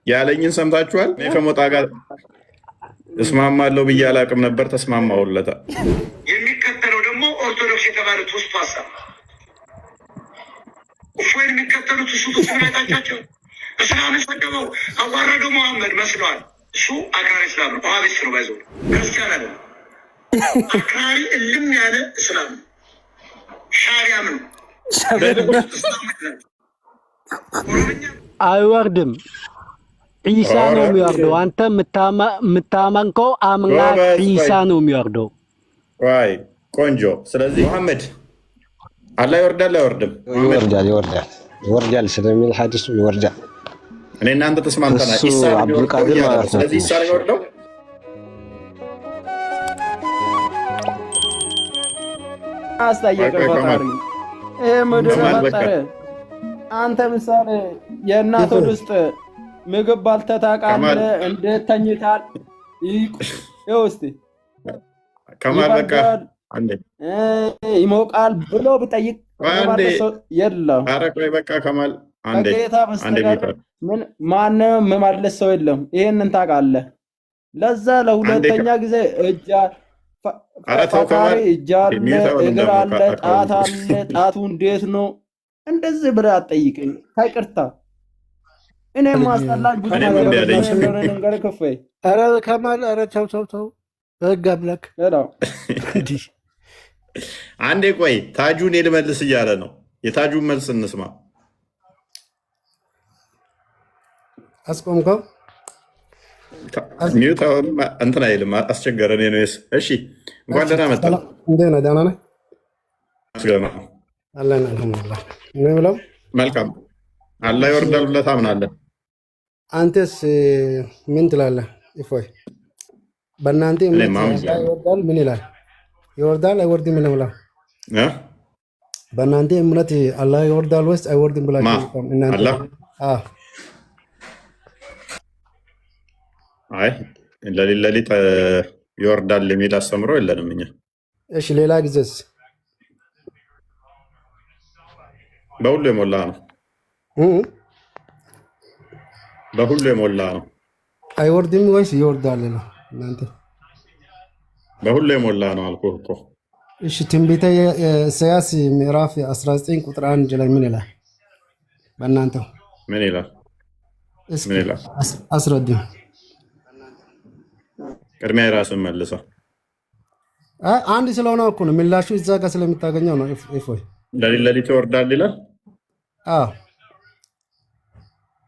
ያለኝን ሰምታችኋል። እኔ ከሞጣ ጋር እስማማለሁ ብዬ አላቅም ነበር፣ ተስማማሁለታ። የሚከተለው ደግሞ ኦርቶዶክስ የተባሉት ውስጡ ሀሳብ እፎይን የሚከተሉት እሱ ትስናታቻቸው እስላምን ሰደበው አዋረደው መሐመድ መስለዋል። እሱ አክራሪ እስላም ነው። ውሃቢስት ነው። ባይዞ ክርስቲያን አለ አክራሪ እልም ያለ እስላም ሻሪያም ነው። አይወርድም። ዒሳ ነው የሚወርደው። አንተ የምታመንከው አምላክ ዒሳ ነው የሚወርደው። ዋይ ቆንጆ። ስለዚህ መሐመድ አላህ ይወርዳል አይወርድም? ይወርዳል ስለሚል ሐዲሱ ይወርዳል። እኔ እናንተ ተስማምተናል። ኢሳ አብዱልቃድር ማለት ነው። ስለዚህ ኢሳ ነው የሚወርደው። አስታየቀ ፈጣሪ ምድር ፈጠረ። አንተ ምሳሌ የእናት ሆድ ውስጥ ምግብ ባልተህ ታውቃለህ? እንዴት ተኝታል? ይኸው እስኪ ይበርዳል ይሞቃል ብሎ ብጠይቅ የለም። በቃ ከማል ከጌታ በስተቀር ማንም መመለስ ሰው የለም። ይሄንን ታውቃለህ። ለዛ ለሁለተኛ ጊዜ ፈጣሪ እጅ አለ፣ እግር አለ፣ ጣት አለ። ጣቱ እንዴት ነው? እንደዚህ ብለህ አትጠይቀኝ። ከይቅርታ እኔ ማስጠላኝ ብዙ ነገር ከፍ ኧረ ከማል ኧረ ተው በህግ አምላክ አንዴ ቆይ፣ ታጁን ልመልስ እያለ ነው። የታጁን መልስ እንስማ። አስቆምከው እንትን አይልም፣ አስቸገረን ነው። እሺ እንኳን ደህና መጣ። እንዴት ነህ? ደህና ነህ? አለን አልሐምዱሊላህ። ምን ብለው መልካም። አላህ ይወርዳል ብለህ ታምናለህ? አንተስ ምን ትላለህ? እፎይ በእናንተ ይወርዳል ምን ይላል? ይወርዳል አይወርድም? ምን ብለው በእናንተ እምነት አላህ ይወርዳል ወይስ አይወርድም ብላችሁ እናንተ? አይ ለሊት ይወርዳል የሚል አስተምሮ የለንም እኛ። እሺ ሌላ ጊዜስ? በሁሉ የሞላ ነው። በሁሉ የሞላ ነው። አይወርድም ወይስ ይወርዳል ነው እናንተ? በሁሉ የሞላ ነው አልኩህ እኮ። እሺ ትንቢተ ኢሳይያስ ምዕራፍ 19 ቁጥር 1 ላይ ምን ይላል? በእናንተው ምን ይላል? ምን ይላል? አስረዱኝ። ቅድሚያ የራስን መልሰው። አንድ ስለሆነ እኮ ነው ምላሹ እዛ ጋር ስለምታገኘው ነው። እፎይ ለሊት ይወርዳል ይላል።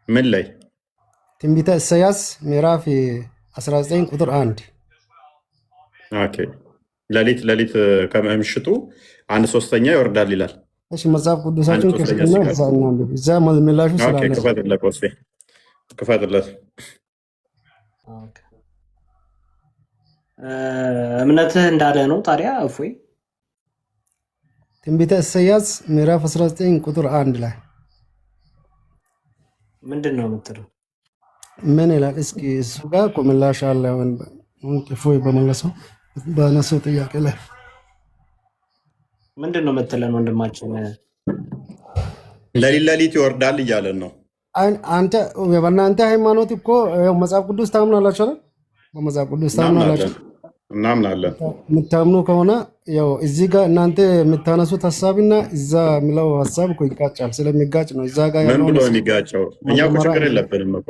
ምን ላይ? ትንቢተ ኢሳይያስ ምዕራፍ 19 ቁጥር 1። ኦኬ ለሊት ከምሽቱ 1/3 ይወርዳል ይላል። እሺ መጽሐፍ ቅዱሳችን ከፍተኛ እዛ ምላሹ ስላለ ክፈትለት። እምነትህ እንዳለ ነው ታዲያ እፎይ። ትንቢተ ኢሳይያስ ምዕራፍ 19 ቁጥር 1 ላይ ምንድን ነው የምትለው? ምን ይላል? እስኪ እሱ ጋር እኮ ምላሽ አለ። እፎይ በመለሰው በነሰው ጥያቄ ላይ ምንድን ነው የምትለን ወንድማችን? ለሊት ይወርዳል እያለን ነው። አንተ በእናንተ ሃይማኖት እኮ መጽሐፍ ቅዱስ ታምናላችሁ አይደል? በመጽሐፍ ቅዱስ ታምናላችሁ? እናምናለን። የምታምኑ ከሆነ ያው እዚህ ጋር እናንተ የምታነሱት ሀሳብና እዛ የሚለው ሀሳብ እኮ ይጋጫል። ስለሚጋጭ ነው እዛ ጋር ምን ብሎ የሚጋጨው? እኛ እኮ ችግር የለብንም እኮ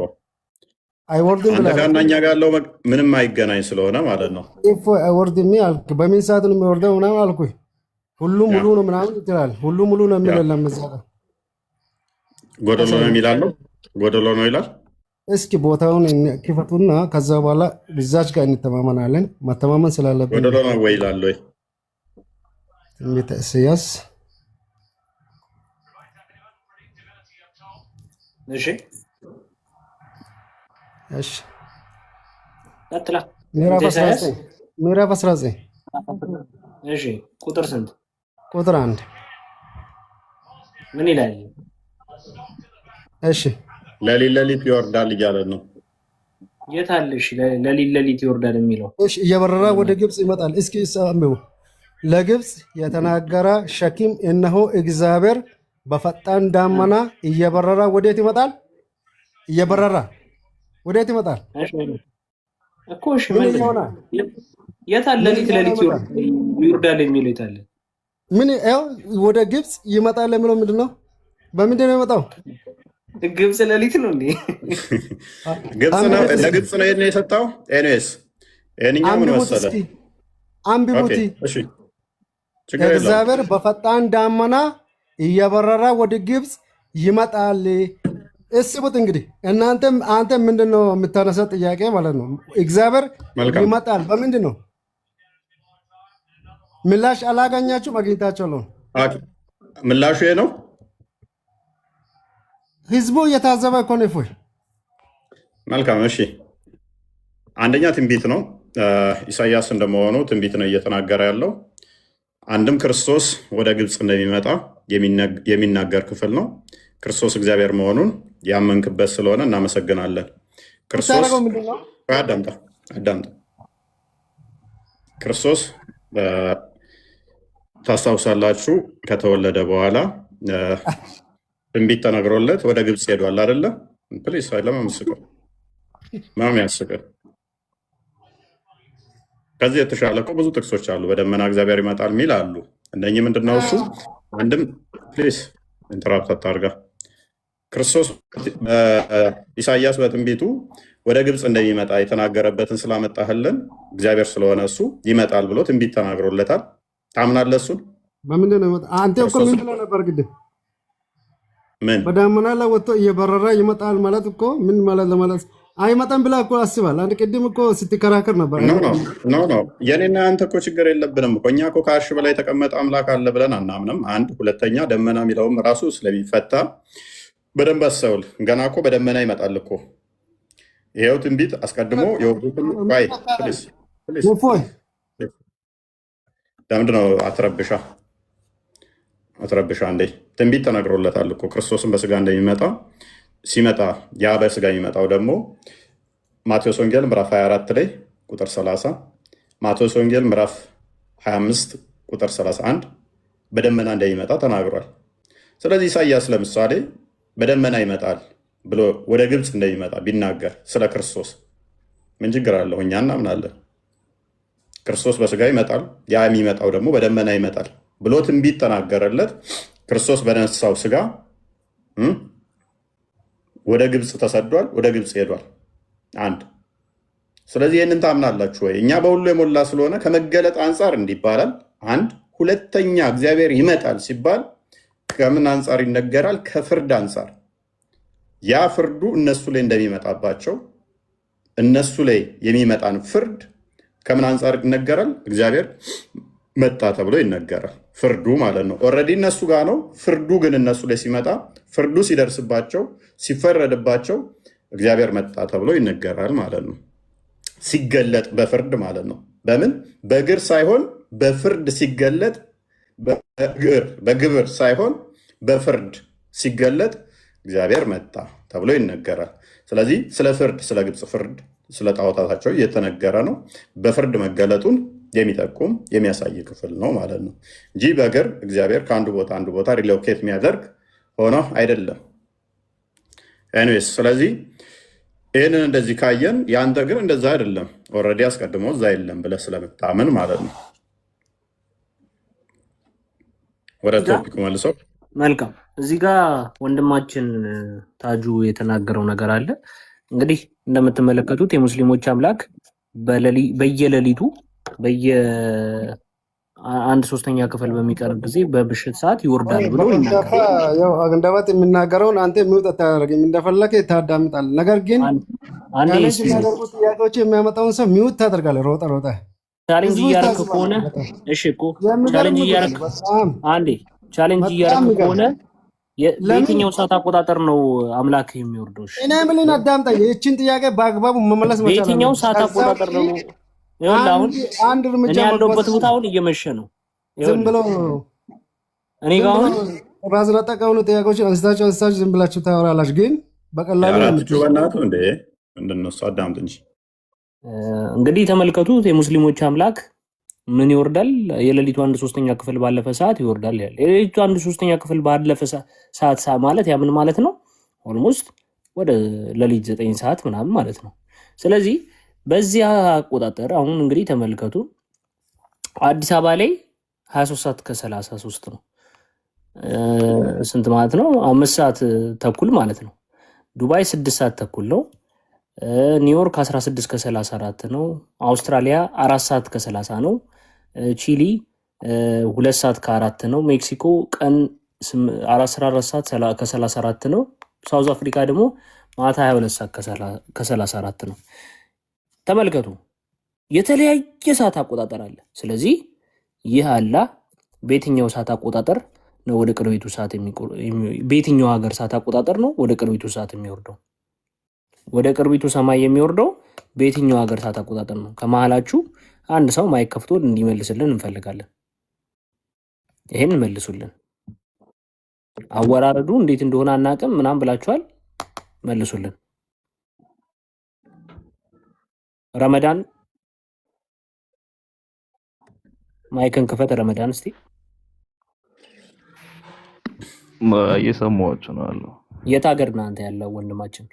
አይወርድም ብለህ አንተ እኛ ጋር ያለው ምንም አይገናኝ ስለሆነ ማለት ነው። እፎይ አይወርድም አልክ። በምን ሰዓት ነው የሚወርደው ምናምን አልኩኝ። ሁሉ ሙሉ ነው ምናምን ይላል። ሁሉ ሙሉ ነው የሚለው እዛ ጋር ጎደሎ ነው የሚላለው። ጎደሎ ነው ይላል። እስኪ ቦታውን ክፈቱና ከዛ በኋላ ብዛች ጋር እንተማመናለን። መተማመን ስላለብን ጎደሎ ነው ወይ ይላል ወይ? ትንቢተ ኢሳይያስ እሺ እሺ ቀጥላ ምዕራፍ 19 እሺ ቁጥር ስንት? ቁጥር 1 ምን ይላል? እሺ ለሊት ይወርዳል እያለ ነው። የት አለሽ? ለሊት ይወርዳል የሚለው እሺ እየበረራ ወደ ግብጽ ይመጣል። እስኪ ሰምው ለግብጽ የተናገረ ሸኪም እነሆ እግዚአብሔር በፈጣን ዳመና እየበረራ ወዴት ይመጣል? እየበረራ ወዴት ይመጣል እኮ? እሺ ምንድን ነው የት አለ? ሌሊት ሌሊት ይወርዳል የሚለው የት አለ? ምን ያው ወደ ግብጽ ይመጣል የሚለው ምንድን ነው? በምንድን ነው የመጣው? ግብጽ ሌሊት ነው እንዴ? ግብጽ ነው ለግብጽ ነው የሰጠው። ኤኒዌይስ የእኛው ምን መሰለህ አንብቡቲ እግዚአብሔር በፈጣን ዳመና እየበረረ ወደ ግብጽ ይመጣል። እስቡት እንግዲህ አንተ ምንድነው የምታነሳው ጥያቄ ማለት ነው። እግዚአብሔር ይመጣል በምንድን ነው? ምላሽ አላገኛችሁም? አግኝታችኋል? ምላሹ ይሄ ነው። ህዝቡ እየታዘበ እኮ ነው። እፎይ መልካም። እሺ አንደኛ ትንቢት ነው። ኢሳያስ እንደመሆኑ ትንቢት ነው እየተናገረ ያለው። አንድም ክርስቶስ ወደ ግብጽ እንደሚመጣ የሚናገር ክፍል ነው። ክርስቶስ እግዚአብሔር መሆኑን ያመንክበት ስለሆነ እናመሰግናለን። ክርስቶስ አዳምጣ። ክርስቶስ ታስታውሳላችሁ፣ ከተወለደ በኋላ ትንቢት ተነግሮለት ወደ ግብጽ ሄዷል አይደለ? ፕሊስ ለማመስቀው ማም ያስቀር። ከዚህ የተሻለ እኮ ብዙ ጥቅሶች አሉ። በደመና እግዚአብሔር ይመጣል የሚል አሉ። እነኚህ ምንድነው እሱ? አንድም ፕሊስ ኢንተራፕት አታርጋ። ክርስቶስ ኢሳያስ በትንቢቱ ወደ ግብጽ እንደሚመጣ የተናገረበትን ስላመጣህልን እግዚአብሔር ስለሆነ እሱ ይመጣል ብሎ ትንቢት ተናግሮለታል። ታምናለህ? እሱን በምንድን ነው አንተ እኮ ምን ብለህ ነበር? ግድ ምን በዳመና ላይ ወጥቶ እየበረረ ይመጣል ማለት እኮ ምን ማለት ለማለት አይመጣም ብላ እኮ አስባል። አንድ ቅድም እኮ ስትከራከር ነበር። ኖ የኔና አንተ እኮ ችግር የለብንም እኮ እኛ እኮ ከአርሽ በላይ የተቀመጠ አምላክ አለ ብለን አናምንም። አንድ ሁለተኛ ደመና የሚለውም ራሱ ስለሚፈታ በደንብ አስተውል። ገና እኮ በደመና ይመጣል እኮ ይሄው ትንቢት አስቀድሞ የወርዱትን ለምንድን ነው አትረብሻ እንዴ? ትንቢት ተነግሮለታል እኮ ክርስቶስን በስጋ እንደሚመጣ ሲመጣ ያ በስጋ የሚመጣው ደግሞ ማቴዎስ ወንጌል ምዕራፍ 24 ላይ ቁጥር 30፣ ማቴዎስ ወንጌል ምዕራፍ 25 ቁጥር 31 በደመና እንደሚመጣ ተናግሯል። ስለዚህ ኢሳያስ ለምሳሌ በደመና ይመጣል ብሎ ወደ ግብጽ እንደሚመጣ ቢናገር ስለ ክርስቶስ ምን ችግር አለው? እኛ እናምናለን። ክርስቶስ በስጋ ይመጣል፣ ያ የሚመጣው ደግሞ በደመና ይመጣል ብሎ ትንቢት ተናገረለት። ክርስቶስ በነሳው ስጋ ወደ ግብጽ ተሰዷል፣ ወደ ግብጽ ሄዷል። አንድ ስለዚህ ይህንን ታምናላችሁ ወይ? እኛ በሁሉ የሞላ ስለሆነ ከመገለጥ አንጻር እንዲባላል። አንድ ሁለተኛ እግዚአብሔር ይመጣል ሲባል ከምን አንጻር ይነገራል? ከፍርድ አንጻር። ያ ፍርዱ እነሱ ላይ እንደሚመጣባቸው እነሱ ላይ የሚመጣን ፍርድ ከምን አንጻር ይነገራል? እግዚአብሔር መጣ ተብሎ ይነገራል። ፍርዱ ማለት ነው። ኦልሬዲ እነሱ ጋር ነው። ፍርዱ ግን እነሱ ላይ ሲመጣ ፍርዱ ሲደርስባቸው ሲፈረድባቸው እግዚአብሔር መጣ ተብሎ ይነገራል ማለት ነው። ሲገለጥ በፍርድ ማለት ነው። በምን በግር ሳይሆን በፍርድ ሲገለጥ፣ በግብር ሳይሆን በፍርድ ሲገለጥ እግዚአብሔር መጣ ተብሎ ይነገራል። ስለዚህ ስለ ፍርድ፣ ስለ ግብፅ ፍርድ፣ ስለ ጣዖታታቸው እየተነገረ ነው። በፍርድ መገለጡን የሚጠቁም የሚያሳይ ክፍል ነው ማለት ነው እንጂ በእግር እግዚአብሔር ከአንዱ ቦታ አንዱ ቦታ ሪሎኬት የሚያደርግ ሆኖ አይደለም። ኤኒዌይስ ስለዚህ ይህንን እንደዚህ ካየን የአንተ ግን እንደዛ አይደለም። ኦልሬዲ አስቀድሞ እዛ የለም ብለህ ስለምታምን ማለት ነው። ወደ ቶፒክ መልሰው። መልካም። እዚህ ጋር ወንድማችን ታጁ የተናገረው ነገር አለ። እንግዲህ እንደምትመለከቱት የሙስሊሞች አምላክ በየሌሊቱ በየ1/3 ክፍል በሚቀር ጊዜ በብሽት ሰዓት ይወርዳል ብሎ እንደበት የሚናገረውን አንተ ሚውጥ አታደርግም፣ እንደፈለከ ታዳምጣለህ። ነገር ግን የሚያደርጉት ጥያቄዎች የሚያመጣውን ሰው ሚውጥ ታደርጋለህ። ሮጠ ቻሌንጅ እያደረክ ከሆነ እሺ እኮ ቻሌንጅ እያደረክ ቻሌንጅ እያደረክ ከሆነ በየትኛው ሰዓት አቆጣጠር ነው አምላክ የሚወርደው? እኔ ምንን አዳምጣኝ። ይህችን ጥያቄ በአግባቡ መመለስ መቻል። በየትኛው ሰዓት አቆጣጠር ነው? አንድ እርምጃ እኔ ያለሁበት ቦታ አሁን እየመሸ ነው። ዝም ብሎ እኔ ጋር አሁን ራስ ለጠቀሙ ጥያቄዎችን አንስታችሁ ዝም ብላችሁ ታወራላችሁ። ግን በቀላሉ በእናትህ እንደ እንደነሱ አዳምጥ እንጂ። እንግዲህ ተመልከቱት። የሙስሊሞች አምላክ ምን ይወርዳል? የሌሊቱ 1/3 ክፍል ባለፈ ሰዓት ይወርዳል ያለ። የሌሊቱ 1/3 ክፍል ባለፈ ሰዓት ማለት ያ ምን ማለት ነው? ኦልሞስት ወደ ሌሊት 9 ሰዓት ምናምን ማለት ነው። ስለዚህ በዚህ አቆጣጠር አሁን እንግዲህ ተመልከቱ አዲስ አበባ ላይ 23 ሰዓት ከ33 ነው። ስንት ማለት ነው? 5 ሰዓት ተኩል ማለት ነው። ዱባይ 6 ሰዓት ተኩል ነው። ኒውዮርክ 16 ከ34 ነው። አውስትራሊያ 4 ሰዓት ከ30 ነው። ቺሊ 2 ሰዓት ከ4 ነው። ሜክሲኮ ቀን 14 ሰዓት ከ34 ነው። ሳውዝ አፍሪካ ደግሞ ማታ 22 ሰዓት ከ34 ነው። ተመልከቱ የተለያየ ሰዓት አቆጣጠር አለ። ስለዚህ ይህ አላህ በየትኛው ሰዓት አቆጣጠር ነው ወደ ቅርቢቱ ሰዓት በየትኛው ሀገር ሰዓት አቆጣጠር ነው ወደ ቅርቢቱ ሰዓት የሚወርደው? ወደ ቅርቢቱ ሰማይ የሚወርደው በየትኛው ሀገር ሰዓት አቆጣጠር ነው? ከመሀላችሁ አንድ ሰው ማይክ ከፍቶ እንዲመልስልን እንፈልጋለን። ይሄን መልሱልን። አወራረዱ እንዴት እንደሆነ አናውቅም ምናምን ብላችኋል፣ መልሱልን። ረመዳን ማይክን ክፈት። ረመዳን እስቲ እየሰማኋችሁ ነው አለው። የት ሀገር ነህ አንተ ያለው ወንድማችን?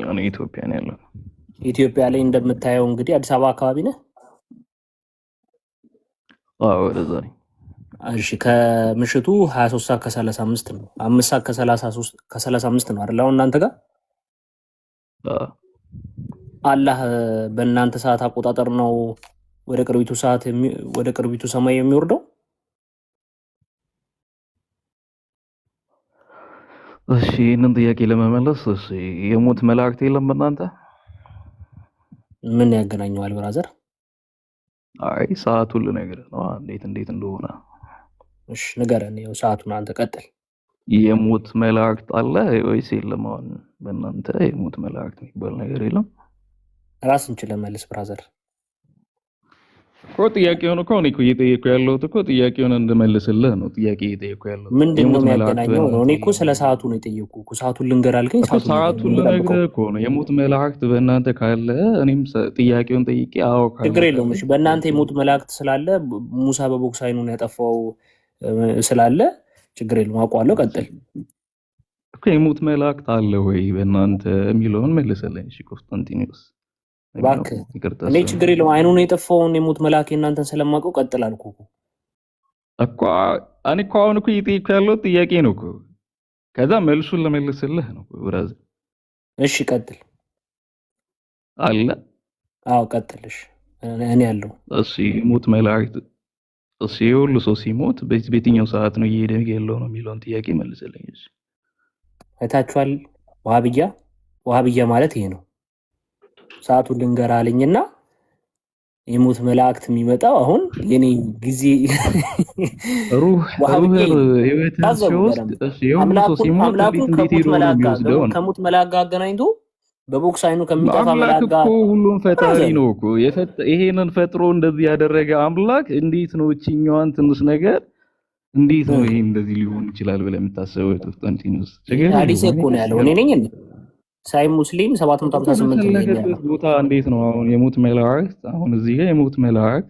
እኔ ኢትዮጵያ ነው ያለው። ኢትዮጵያ ላይ እንደምታየው እንግዲህ አዲስ አበባ አካባቢ ነህ? አዎ ወደዛ ነኝ። እሺ ከምሽቱ 23 ሰዓት ከ35 ነው። 5 ሰዓት ከ35 ነው አይደል? አሁን እናንተ ጋር አላህ በእናንተ ሰዓት አቆጣጠር ነው ወደ ቅርቢቱ ሰማይ የሚወርደው? እሺ ይህንን ጥያቄ ለመመለስ እሺ የሞት መላእክት የለም በእናንተ? ምን ያገናኘዋል ብራዘር? አይ ሰዓቱን ልነግርህ ነው እንዴት እንደሆነ። እሺ ንገረን። ያው ሰዓቱን አንተ ቀጥል። የሞት መላእክት አለ ወይስ የለም? አሁን በእናንተ የሞት መላእክት የሚባል ነገር የለም? ራስን ችለህ መልስ ብራዘር። እኮ ጥያቄውን እኮ እኔ እየጠየኩ ያለሁት እኮ ጥያቄውን እንድመልስልህ ነው። ጥያቄ እየጠየኩ ያለሁት ምንድን ነው የሚያገናኘው ነው? እኔ እኮ ስለ ሰዓቱ ነው የጠየኩህ እኮ። ሰዓቱን ልንገር አልከኝ። ሰዓቱን ልነግርህ እኮ ነው። የሞት መላእክት በእናንተ ካለ እኔም ጥያቄውን ጠይቄ አዎ ካለ ችግር የለውም። እሺ በእናንተ የሞት መላእክት ስላለ ሙሳ በቦክስ አይኑን ያጠፋው ስላለ ችግር የለውም አውቀዋለሁ። ቀጥል እኮ የሞት መላእክት አለ ወይ በእናንተ የሚለውን መልስልኝ። እሺ ኮንስታንቲኖስ እባክህ እኔ ችግር የለውም። አይኑን የጠፋውን የሞት መልአክ እናንተን ስለማውቀው ቀጥል አልኩህ እኮ። እኔ እኮ አሁን እኮ እየጠየኩ ያለሁት ጥያቄ ነው እኮ። ከዛ መልሱን ለመልስልህ ነው ብራዘር። እሺ ቀጥል። አለ አዎ ቀጥል። እሺ እኔ ያለው እሺ የሞት መላእክት እሺ ሁሉ ሰው ሲሞት በየትኛው ሰዓት ነው እየሄደ ያለው ነው የሚለውን ጥያቄ መልስልኝ። እሺ አይታችኋል። ዋሃብያ ማለት ይሄ ነው። ሰዓቱን ልንገር አለኝና የሞት መላእክት የሚመጣው አሁን የኔ ጊዜ ሩህ ህይወትን ሲወስድ ከሞት መላእክ ጋር አገናኝቶ በቦክስ አይኑ ከሚጠፋ መላእክ ጋር ሁሉም ፈጣሪ ነው እኮ። ይሄንን ፈጥሮ እንደዚህ ያደረገ አምላክ እንዴት ነው እቺኛዋን ትንሽ ነገር እንዴት ነው ይሄ እንደዚህ ሊሆን ይችላል ብለህ የምታስበው? ኮንስታንቲኖስ ሐዲስ እኮ ነው ያለው። እኔ ነኝ ሳይ ሙስሊም 758 ነው ቦታ። እንዴት ነው አሁን የሞት መላእክት አሁን እዚህ ጋር የሞት መላእክት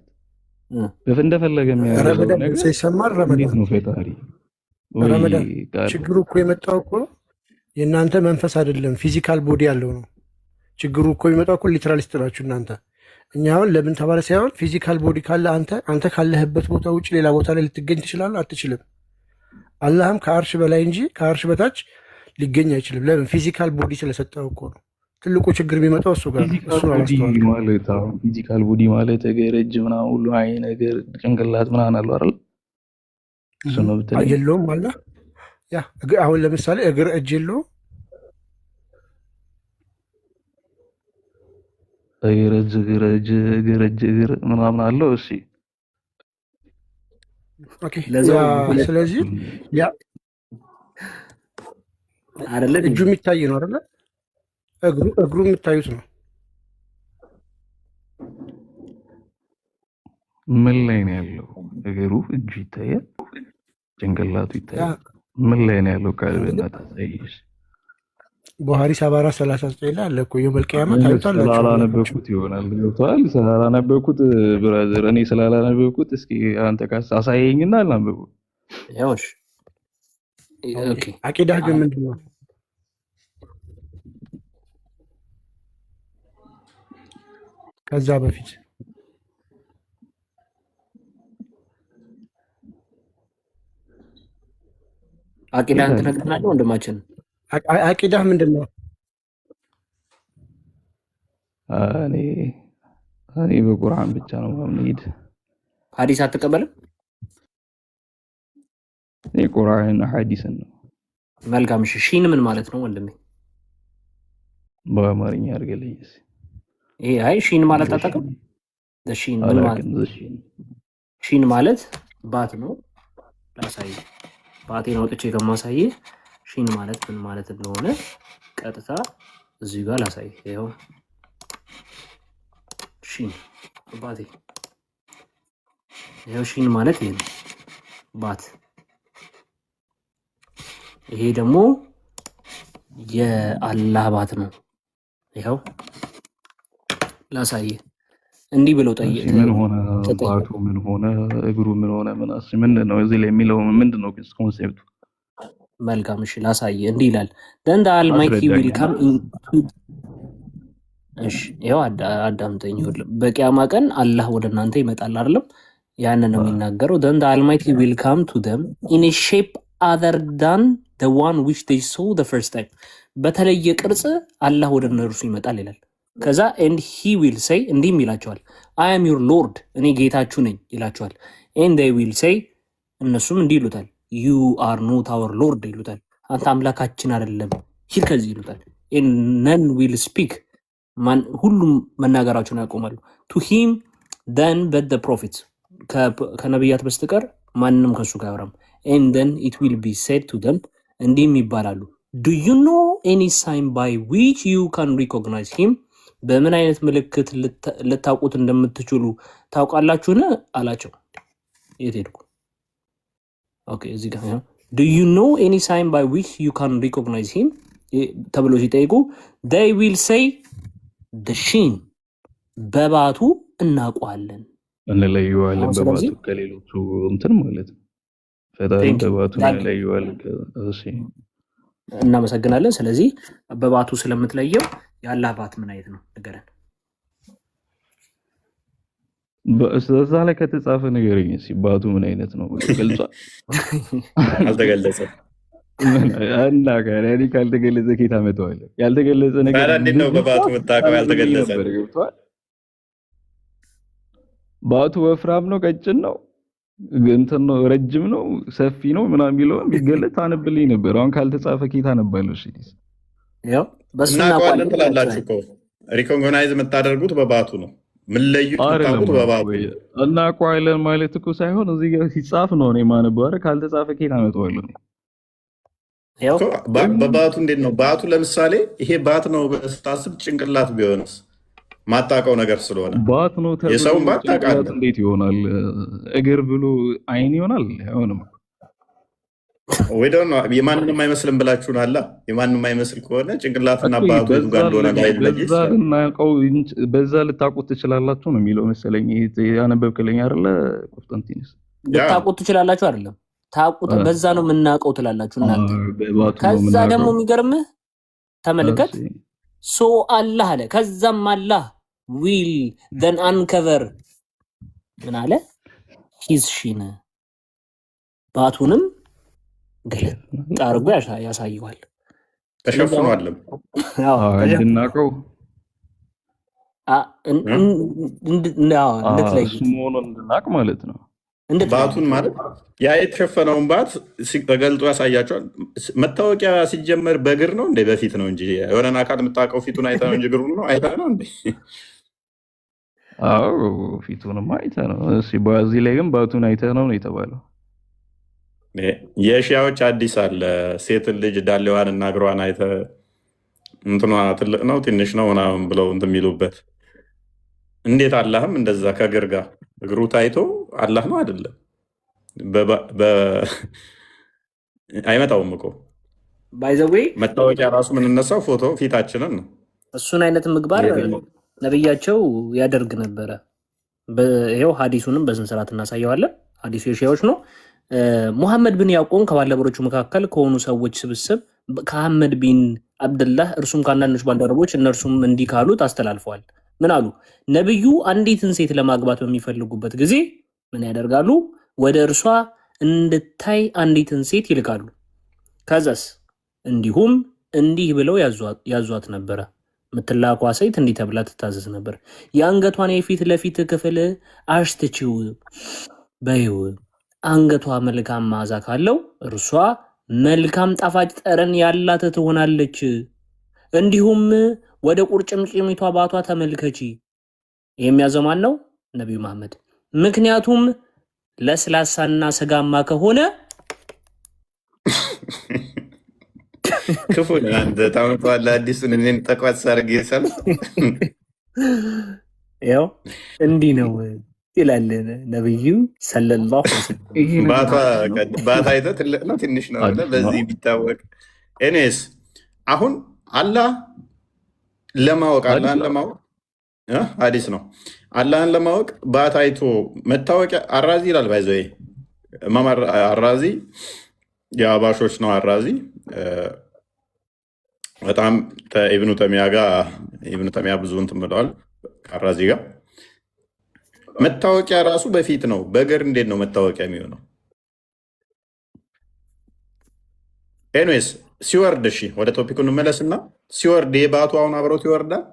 እንደፈለገ የሚያደርገው ነገር ሲሰማር ረመዳን ነው ፈጣሪ። ረመዳን ችግሩ እኮ የመጣው እኮ የእናንተ መንፈስ አይደለም ፊዚካል ቦዲ ያለው ነው ችግሩ እኮ የሚመጣው እኮ ሊትራል ስትላችሁ እናንተ። እኛ አሁን ለምን ተባለ ሳይሆን ፊዚካል ቦዲ ካለ አንተ ካለህበት ቦታ ውጭ ሌላ ቦታ ላይ ልትገኝ ትችላለህ? አትችልም። አላህም ከአርሽ በላይ እንጂ ከአርሽ በታች ሊገኝ አይችልም። ለምን? ፊዚካል ቦዲ ስለሰጠው እኮ ነው። ትልቁ ችግር የሚመጣው እሱ ጋር እሱ አላስተዋልኩም። ፊዚካል ቦዲ ማለት እግር፣ እጅ ምናምን ሁሉ አይ ነገር ጭንቅላት ምናምን አለው አይደል? እሱ ነው ብትለኝ የለውም አለ። ያ አሁን ለምሳሌ እግር፣ እጅ የለውም። እግር ምናምን አለው። እሺ ኦኬ። ስለዚህ ያ አይደለ እጁ የሚታይ ነው አይደለ? እግሩ የሚታዩት ነው። ምን ላይ ነው ያለው? እግሩ፣ እጁ ይታያል፣ ጭንቅላቱ ይታያል። ምን ላይ ነው ያለው? ካልበና ታሳይሽ ቡሃሪ 7439 ላይ አለ እኮ የመልቂያማ ታዩታላችሁ። ስላላነበብኩት ይሆናል ገብቷል። ስላላነበብኩት ብራዘር፣ እኔ ስላላነበብኩት እስኪ አንተ አሳየኝና አላነበብኩት። ያውሽ ኦኬ። አቂዳህ ግን ምንድን ነው? ከዛ በፊት አቂዳህን ትነግረናለህ ወንድማችን? አቂዳህ ምንድን ነው? እኔ በቁርአን ብቻ ነው ማምነው። ሐዲስ አትቀበልም? እኔ ቁርአንና ሐዲስን ነው። መልካም። እሺ ሺን ምን ማለት ነው ወንድሜ? በአማርኛ አድርገልኝ እስኪ። ይሄ አይ ሺን ማለት አታውቅም? ሺን ምን ማለት? ሺን ማለት ባት ነው። ላሳይ፣ ባቴን አውጥቼ ከማሳይ ሺን ማለት ምን ማለት እንደሆነ ቀጥታ እዚህ ጋር ላሳይ። ይሄው ሺን ባቴ፣ ይሄው ሺን ማለት ይሄ ነው ባት። ይሄ ደግሞ የአላህ ባት ነው። ይሄው ላሳይ። እንዲህ ብለው ጠይቅ። ምን ሆነ ባቱ? ምን ሆነ እግሩ? ምን ሆነ? ምንድን ነው እዚህ ላይ የሚለው? ምንድን ነው ኮንሴፕቱ? መልካም እሺ ላሳይ። እንዲህ ይላል then the almighty will come in። እሺ ይሄው አዳምጠኝ። በቂያማ ቀን አላህ ወደ እናንተ ይመጣል አይደለም? ያንን ነው የሚናገረው። then the almighty will come to them in a shape other than the one which they saw the first time። በተለየ ቅርጽ አላህ ወደ እነርሱ ይመጣል ይላል። ከዛ and he will say እንዲህም ይላቸዋል I am your lord፣ እኔ ጌታችሁ ነኝ ይላቸዋል። and they will say እነሱም እንዲህ ይሉታል you are not our lord ይሉታል። አንተ አምላካችን አይደለም ሂድ ከዚህ ይሉታል። and none will speak፣ ሁሉም መናገራቸውን ያቆማሉ። to him then but the prophets፣ ከነቢያት በስተቀር ማንንም ከሱ ጋር አያወራም። and then it will be said to them እንዲህም ይባላሉ do you know any sign by which you can recognize him፣ በምን አይነት ምልክት ልታውቁት እንደምትችሉ ታውቃላችሁን አላቸው። የት ሄድኩ? ኦኬ እዚህ ጋር do you know any sign by which you can recognize him ተብሎ ሲጠይቁ they will say the shin፣ በባቱ እናውቀዋለን፣ እንለየዋለን። በባቱ ከሌሎቹ እንትን ማለት ነው። ፈጣሪ በባቱ እንለየዋለን። እሺ እናመሰግናለን። ስለዚህ በባቱ ስለምትለየው የአላህ ባት ምን አይነት ነው ንገረን። በእዛ ላይ ከተጻፈ ንገረኝ እስኪ። ባቱ ምን አይነት ነው ገልጿል? አልተገለጸም። እና ጋር ካልተገለጸ ከየት አመጣዋለሁ? ያልተገለጸ ነገር ታዲያ እንዴት ነው በባቱ የምታውቀው? ያልተገለጸ ባቱ ወፍራም ነው ቀጭን ነው እንትን ነው ረጅም ነው ሰፊ ነው ምናምን የሚለው ቢገለጽ አነብልኝ ነበር። አሁን ካልተጻፈ ከየት አነባለሁ? እሺ ያው በስና እናውቀዋለን ትላላችሁ እኮ። ሪኮግናይዝ የምታደርጉት በባቱ ነው። ምን ለዩት የምታውቁት በባቱ ነው። እናውቀዋለን ማለት እኮ ሳይሆን እዚህ ጋር ሲጻፍ ነው እኔ ማነበው። ኧረ ካልተጻፈ ከየት አመጣዋለሁ? በባቱ እንዴት ነው ባቱ? ለምሳሌ ይሄ ባት ነው ስታስብ ጭንቅላት ቢሆንስ? ማጣቀው ነገር ስለሆነ ባት ነው ተብሎ የሰውን ባት ታውቃለህ። እንዴት ይሆናል? እግር ብሎ አይን ይሆናል? አይሆንም። ወይ ደግሞ የማንንም አይመስልም ብላችሁን አላ የማንንም አይመስል ከሆነ ጭንቅላትና ባቱ ጋር እንደሆነ ጋይለጅስ በዛ ልታውቁት ትችላላችሁ ነው የሚለው መሰለኝ። ያነበብክልኝ አይደለ ቆስጠንቲኖስ? ልታውቁት ትችላላችሁ አይደለም ታውቁት፣ በዛ ነው የምናውቀው ትላላችሁ እናንተ። ከዛ ደግሞ የሚገርምህ ተመልከት ሶ አላህ አለ። ከዛም አላህ ዊል then uncover ምን አለ his shin፣ ባቱንም ገለጥ አድርጎ ያሳየዋል። ተሸፍኗልም። እንድናውቀው እንድትለይ መሆኑን እንድናውቅ ማለት ነው። ባቱን ማለት ያ የተሸፈነውን ባት ተገልጦ ያሳያቸዋል። መታወቂያ ሲጀመር በእግር ነው እንደ በፊት ነው እንጂ የሆነን አካል የምታውቀው ፊቱን አይተህ ነው እንጂ እግሩን ነው አይተህ ነው እንዴ? አዎ ፊቱንማ አይተህ ነው። እሺ በዚህ ላይ ግን ባቱን አይተህ ነው የተባለው። የሺያዎች አዲስ አለ። ሴትን ልጅ ዳሌዋን እና እግሯን አይተህ እንትኗ ትልቅ ነው ትንሽ ነው ምናምን ብለው እንትን የሚሉበት እንዴት አላህም እንደዛ ከእግር ጋር እግሩ ታይቶ አላህ ነው አይደለም? አይመጣውም እኮ ባይ ዘ ዌይ መታወቂያ ራሱ የምንነሳው ፎቶ ፊታችንን ነው። እሱን አይነት ምግባር ነብያቸው ያደርግ ነበረ። ይሄው ሐዲሱንም በስነ ስርዓት እናሳየዋለን። ሐዲሱ የሺያዎች ነው። ሙሐመድ ብን ያዕቆብ ከባለበሮቹ መካከል ከሆኑ ሰዎች ስብስብ ከአህመድ ቢን አብደላህ እርሱም ከአንዳንዶች ባልደረቦች እነርሱም እንዲህ ካሉት አስተላልፈዋል። ምን አሉ? ነብዩ አንዲትን ሴት ለማግባት በሚፈልጉበት ጊዜ ምን ያደርጋሉ? ወደ እርሷ እንድታይ አንዲትን ሴት ይልካሉ። ከዛስ እንዲሁም እንዲህ ብለው ያዟት ነበረ። ምትላኳ ሴት እንዲህ ተብላ ትታዘዝ ነበር። የአንገቷን የፊት ለፊት ክፍል አሽትችው በይው። አንገቷ መልካም መዓዛ ካለው እርሷ መልካም ጣፋጭ ጠረን ያላት ትሆናለች። እንዲሁም ወደ ቁርጭምጭሚቷ ባቷ ተመልከቺ። የሚያዘው ማን ነው? ነቢዩ መሐመድ። ምክንያቱም ለስላሳና ስጋማ ከሆነ ክፉ ነህ አንተ። ታመጣዋለህ አዲሱን እኔን ጠቋት ሳርግ ይሳል ያው እንዲህ ነው ይላል ነብዩ ሰለላሁ ዐለይሂ ወሰለም። ባታ አይተህ ትልቅ ነው ትንሽ ነው አለ በዚህ ቢታወቅ። እኔስ አሁን አላህ ለማወቅ አላህን ለማወቅ ሐዲስ ነው። አላህን ለማወቅ ባታ አይቶ መታወቂያ አራዚ ይላል። ባይዘይ ኢማም አራዚ የአባሾች ነው። አራዚ በጣም ኢብኑ ተሚያ ጋር ኢብኑ ተሚያ ብዙ እንትን ብለዋል ከአራዚ ጋር። መታወቂያ ራሱ በፊት ነው። በእግር እንዴት ነው መታወቂያ የሚሆነው? ኤንዌስ ሲወርድ፣ እሺ ወደ ቶፒኩ እንመለስና ሲወርድ የባቱ አሁን አብሮት ይወርዳል።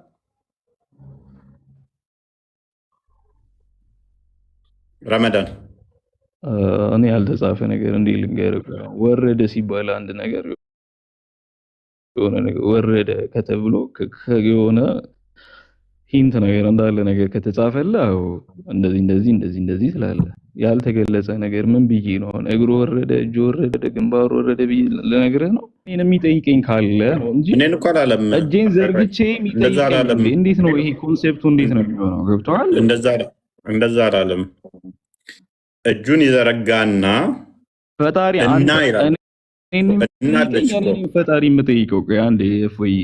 ረመዳን እኔ ያልተጻፈ ነገር እንዲህ ልንገርህ፣ ወረደ ሲባል አንድ ነገር የሆነ ነገር ወረደ ከተብሎ የሆነ ሂንት ነገር እንዳለ ነገር ከተጻፈልህ እንደዚህ እንደዚህ እንደዚህ እንደዚህ ትላለህ። ያልተገለጸ ነገር ምን ብዬ ነው? እግሩ ወረደ፣ እጁ ወረደ፣ ግንባሩ ወረደ ብዬ ልነግርህ ነው? እኔን የሚጠይቀኝ ካለ ነው እንጂ እኔን እኮ አላለም። እጄን ዘርግቼ የሚጠይቀኝ እንዴት ነው? ይሄ ኮንሴፕቱ እንዴት ነው የሚሆነው? ገብቶሃል? እንደዛ አላለም። እጁን ይዘረጋና ፈጣሪ እና ይላል። ፈጣሪ የምጠይቀው አንዴ እፎይ፣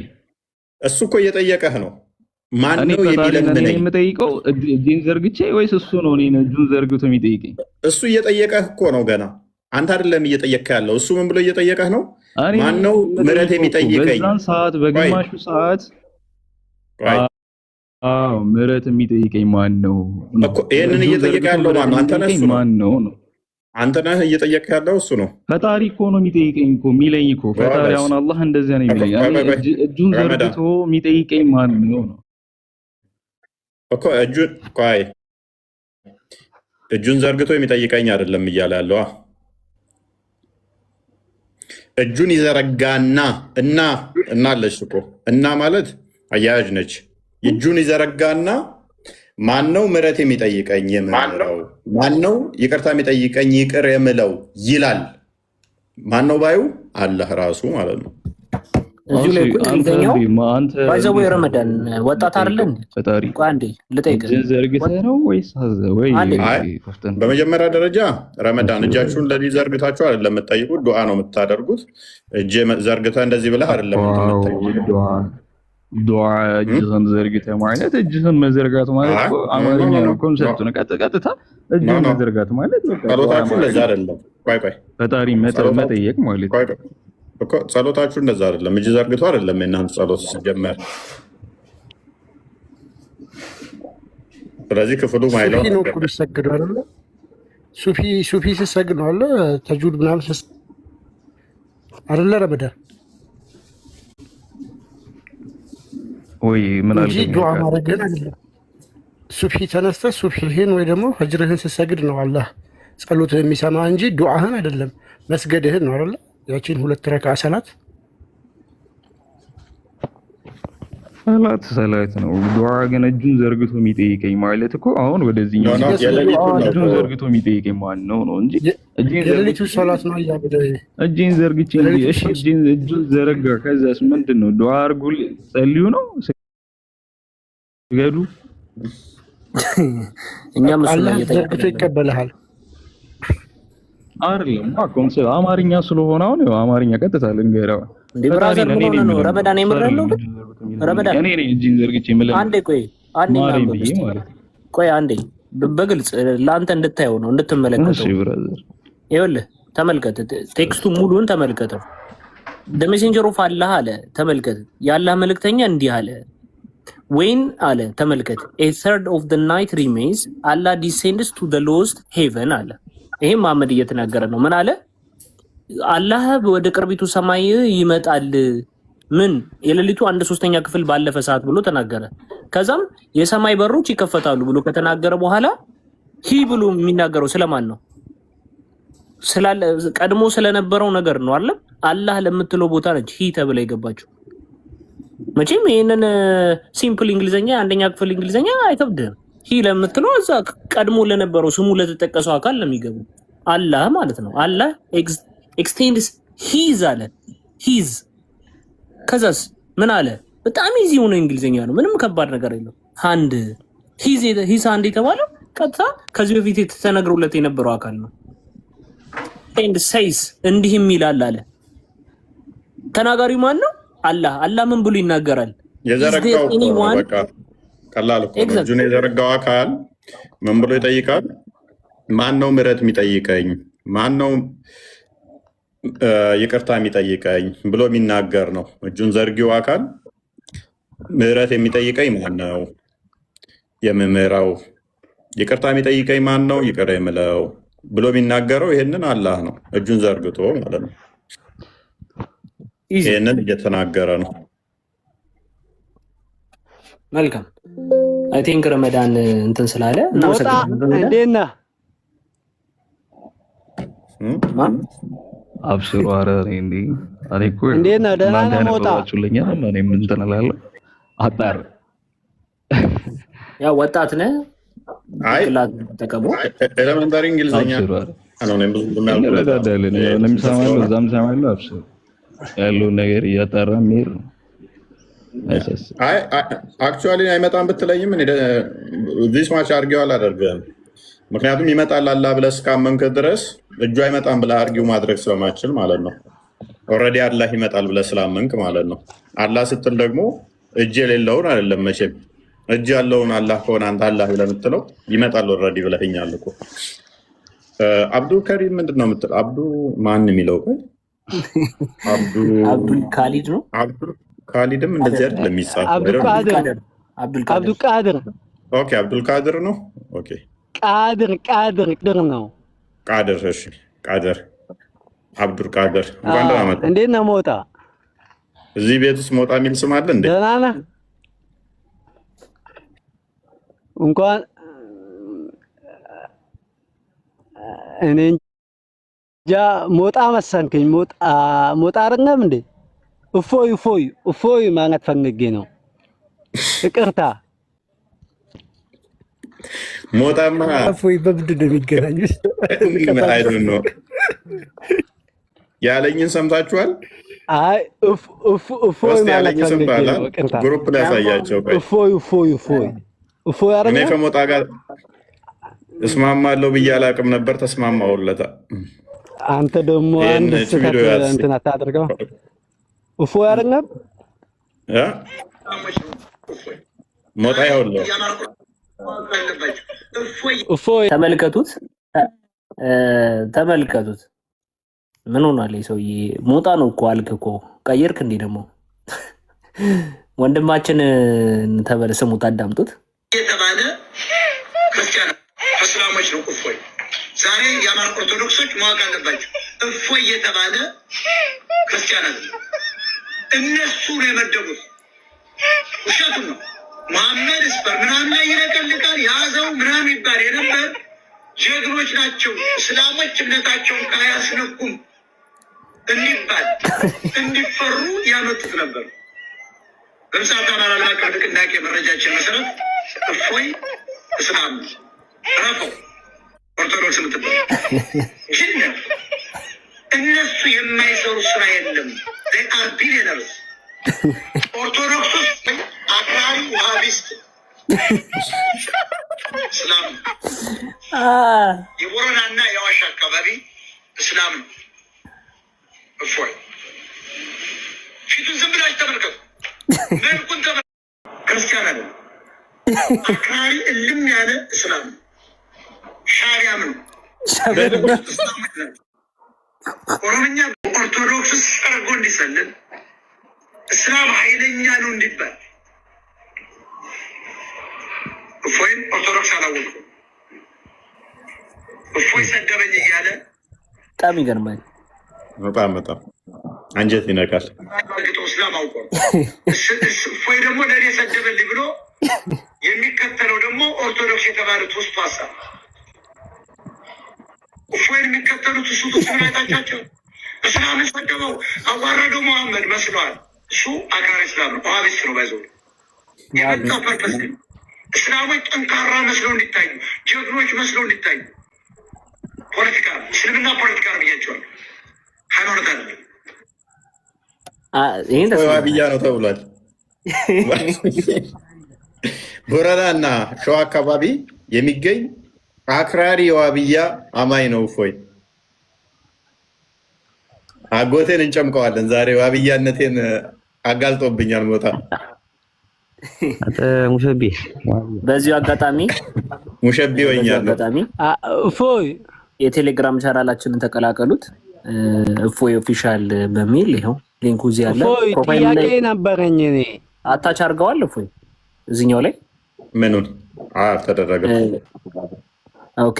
እሱ እኮ እየጠየቀህ ነው። ማን ነው የሚለምነኝ? የምጠይቀው እጄን ዘርግቼ ወይስ እሱ ነው እኔን እጁን ዘርግቶ የሚጠይቀኝ? እሱ እየጠየቀህ እኮ ነው። ገና አንተ አይደለም እየጠየቅህ ያለው፣ እሱ ምን ብሎ እየጠየቀህ ነው? ማን ነው ምሕረት የሚጠይቀኝ? በዛን ሰዓት በግማሹ ሰዓት ምሕረት የሚጠይቀኝ ማን ነው? ይህንን እየጠየቀህ ያለው ማን ነው? አንተ ነህ? እሱ ማን ነው ነው? አንተ ነህ እየጠየቅህ ያለው፣ እሱ ነው። ፈጣሪ እኮ ነው የሚጠይቀኝ እኮ የሚለኝ እኮ ፈጣሪ። አሁን አላህ እንደዚያ ነው የሚለኝ። እጁን ዘርግቶ የሚጠይቀኝ ማን ነው ነው እኮ እጁን ዘርግቶ የሚጠይቀኝ አይደለም እያለ ያለው። እጁን ይዘረጋና እናለች እኮ እና ማለት አያያዥ ነች። እጁን ይዘረጋና ማን ነው ምሕረት የሚጠይቀኝ የምለው? ማን ነው ይቅርታ የሚጠይቀኝ ይቅር የምለው ይላል። ማን ነው ባዩ? አላህ ራሱ ማለት ነው። እዚሁ ላይ ይገኛው ባይዘው ረመዳን ወጣት አይደለም ፈጣሪ። አንዴ ልጠይቅህ፣ ዘርግተህ ነው ወይስ ወይ? በመጀመሪያ ደረጃ ረመዳን እጃችሁን ለዚህ ዘርግታችሁ አይደለም የምትጠይቁት፣ ዱዓ ነው የምታደርጉት። እጅ ዘርግተህ እንደዚህ ብለህ አይደለም የምትጠይቁት። ዱዓ እጅህን ዘርግተህ ማለት እጅህን መዘርጋት ማለት አማርኛ ነው፣ ኮንሰፕት ነው። ቀጥታ እጅህን መዘርጋት ማለት ጸሎታችሁ እንደዛ አይደለም። ቆይ ፈጣሪ መጠየቅ ማለት እኮ ጸሎታችሁ እንደዛ አይደለም። እጅ ዘርግቶ አይደለም የእናንተ ጸሎት ሲጀመር። ስለዚህ ክፍሉ ማይለው ነው እኮ ሲሰግዱ አይደለ? ሱፊ ሲሰግዱ አለ ተጁድ ምናምን አይደለ? ረመዳን ወይ ምን አለ እንጂ ዱዓ ማድረግህን አይደለም። ሱፊ ተነስተህ ሱፊህን ወይ ደግሞ ፈጅርህን ስትሰግድ ነው አላህ ጸሎትህ የሚሰማ እንጂ ዱዓህን አይደለም፣ መስገድህን ነው አይደለ? ያቺን 2 ረካ ሰላት ነው። ዱዓ ግን እጁን ዘርግቶ የሚጠይቀኝ ማለት እኮ አሁን ወደዚህኛው እጁን ዘርግቶ የሚጠይቀኝ ማን ነው ነው እንጂ የሌሊቱ ሰላት ነው ያበደ እጄን ዘርግቼ እንጂ እሺ፣ እጁን ዘረጋ። ከዛስ ምንድን ነው? ዱዓ አድርጉ ጸልዩ ነው ስገዱ። እኛም አላህ ዘርግቶ ይቀበልሃል አይደለም ኮንሰፕት አማርኛ ስለሆነ አሁን አማርኛ ቀጥታ ልንገረው እንዴ ብራዘር ነው ረመዳን የምረለው ግን ረመዳን እኔ ነኝ እጅን ዘርግቼ ማለት አንዴ ቆይ አንዴ በግልጽ ለአንተ እንድታየው ነው እንድትመለከተው። እሺ ብራዘር ይኸውልህ ተመልከት፣ ቴክስቱ ሙሉን ተመልከተው። the messenger of Allah አለ ተመልከት የአላህ መልእክተኛ እንዲህ አለ when አለ ተመልከት a third of the night remains Allah descends to the lowest heaven አለ ይሄ መሐመድ እየተናገረ ነው ምን አለ አላህ ወደ ቅርቢቱ ሰማይ ይመጣል ምን የሌሊቱ 1/3 ክፍል ባለፈ ሰዓት ብሎ ተናገረ ከዛም የሰማይ በሮች ይከፈታሉ ብሎ ከተናገረ በኋላ ሂ ብሎ የሚናገረው ስለማን ነው ስላለ ቀድሞ ስለነበረው ነገር ነው አይደል አላህ ለምትለው ቦታ ነች ሂ ተብለ ይገባችሁ መቼም ይሄንን ሲምፕል እንግሊዘኛ አንደኛ ክፍል እንግሊዘኛ አይከብድም ሂ ለምትለው እዛ ቀድሞ ለነበረው ስሙ ለተጠቀሰው አካል ለሚገቡ አላህ ማለት ነው አላህ extends his አለ his ከዛስ ምን አለ በጣም ኢዚ ሆነ እንግሊዘኛ ነው ምንም ከባድ ነገር የለው ሃንድ his ሃንድ የተባለው ቀጥታ ከዚህ በፊት የተነገሩለት የነበረው አካል ነው and says እንዲህም ይላል አለ ተናጋሪው ማን ነው አላህ ምን ብሎ ይናገራል የዘረጋው በቃ ቀላል እኮ ነው ጁኔ የዘረጋው አካል ምን ብሎ ይጠይቃል ማን ነው ምሕረት የሚጠይቀኝ ማን ነው ይቅርታ የሚጠይቀኝ ብሎ የሚናገር ነው እጁን ዘርጊው አካል ምሕረት የሚጠይቀኝ ማን ነው የምምራው ይቅርታ የሚጠይቀኝ ማን ነው ይቅር የምለው ብሎ የሚናገረው ይሄንን አላህ ነው እጁን ዘርግቶ ማለት ነው ይሄንን እየተናገረ ነው መልካም አይ ቲንክ ረመዳን እንትን ስላለ እንዴና አብሽሩ አረ እንዴ አሬኮ እንዴና ደህና ነው ሞጣ ወጣችሁልኛ ማን ምን ተናላለ አጣር ያ ወጣት ነህ አይ ተቀበሉ ኤሌመንታሪ እንግሊዘኛ አሁን ነው ብዙ ለምሳሌ ለምሳሌ እዛም ሰማይሉ አብሽሩ ያለው ነገር እያጣራ ሜር አይ አክቹአሊ አይመጣም ብትለኝም እኔ ዲስ ማች አርጊው አላደርግም ምክንያቱም ይመጣል አላህ ብለህ እስካመንክ ድረስ እጁ አይመጣም ብለህ አርጊው ማድረግ ስለማችል ማለት ነው ኦሬዲ አላህ ይመጣል ብለህ ስላመንክ ማለት ነው አላህ ስትል ደግሞ እጅ የሌለውን አይደለም መቼም እጅ ያለውን አላህ ከሆነ አንተ አላህ ብለህ የምትለው ይመጣል ኦሬዲ ብለህኛል እኮ አብዱል ከሪም ምንድነው የምትለው አብዱ ማን የሚለው አብዱል ካሊድ ነው አብዱል ካሊድም እንደዚህ አይደል የሚጻፈው አብዱል ቃድር ኦኬ አብዱል ቃድር ነው ኦኬ ቃድር ነው ቃድር እሺ ቃድር አብዱል ቃድር እንኳን ደህና መጣ እንዴት ነው ሞጣ እዚህ ቤት ውስጥ ሞጣ የሚል ስም አለ እንዴ ደህና ነህ እንኳን እኔ ጃ ሞጣ መሰንከኝ ሞጣ አይደለም እንዴ እፎይ ማለት ፈልጌ ነው ይቅርታ ሞጣማ እፎይ በምንድን ነው የሚገናኙት አይደል ነው ያለኝን ሰምታችኋል አይ እፎይ ማለት ፈልጌ ነው ይቅርታ ግሩፕ ላይ ያሳያቸው እፎይ አይደል እኔ ከሞጣ ጋር እስማማለሁ ብዬ አላቅም ነበር ተስማማውለታ አንተ ደግሞ አንድ ስህተት እንትን አታድርገው እፎይ አይደለም ሞጣ ይኸውልህ እፎይ ተመልከቱት ምን ሆኗል ሰውዬ ሞጣ ነው እኮ አልክ እኮ ቀየርክ እንዴ ደግሞ ወንድማችን ስሙት አዳምጡት የተባለ ክርስቲያን እስላሞች ነው እፎይ ዛሬ የአማራ ኦርቶዶክሶች ማወቅ አለባቸው እፎይ የተባለ ክርስቲያን አለ እነሱ ነው የመደቡት ውሸቱን ነው መሐመድ ስፐር ምናምን ላይ ይለቀልቃል ያዘው ምናምን ይባል የነበር ጀግኖች ናቸው እስላሞች እምነታቸውን ካያስነኩም እንዲባል እንዲፈሩ ያመጡት ነበር በምሳሌ አማራ ለማቀብ ንቅናቄ መረጃችን መሰረት እፎይ እስላም ረፈው ኦርቶዶክስ ምትባል ግን እነሱ የማይሰሩ ስራ የለም they are billionaires ኦርቶዶክስ አክራሪ ዋሃቢስት እስላም የቦረናና የአዋሽ አካባቢ እስላም እፎይ ፊቱን ዝም ብላችሁ ተመልከቱ መልኩን ክርስቲያን አለ አክራሪ እልም ያለ እስላም ሻሪያም ነው ኦሮምኛ ኦርቶዶክስ ሰርጎ እንዲሰልል እስላም ኃይለኛ ነው እንዲባል እፎይን ኦርቶዶክስ አላወቁም። እፎይ ሰደበኝ እያለ በጣም ይገርማል። በጣም አንጀት ይነካል። እስላም አውቆ እፎይ ደግሞ ለእኔ ሰደበልኝ ብሎ የሚከተለው ደግሞ ኦርቶዶክስ የተባሉት ውስጡ ሀሳብ እፎይን የሚከተሉት እሱ ትስላታቻቸው እስላምን ሰደበው አዋረደው መሐመድ መስለዋል። እሱ አክራሪ እስላም ነው፣ ዋሃቢስት ነው። ባይዘው የመጣው ፐርፐስ ግን እስላሞች ጠንካራ መስለው እንዲታዩ፣ ጀግኖች መስለው እንዲታዩ ፖለቲካ እስልምና ፖለቲካ ነው ብያቸዋል። ሃይማኖት አለ ዋሃብያ ነው ተብሏል። ቦረና እና ሸዋ አካባቢ የሚገኝ አክራሪ የዋሃብያ አማኝ ነው እፎይ። አጎቴን እንጨምቀዋለን ዛሬ ዋሃብያነቴን አጋልጦብኛል። ሞታ ሙሸቢ በዚሁ አጋጣሚ ሙሸቢ ወኛለሁ። እፎይ የቴሌግራም ቻናላችንን ተቀላቀሉት። እፎይ ኦፊሻል በሚል ይኸው ሊንኩ እዚህ ያለ። ፕሮፋይል ላይ ነበረኝ እኔ አታች አድርገዋል። እፎይ እዚህኛው ላይ ምኑን አልተደረገም። ኦኬ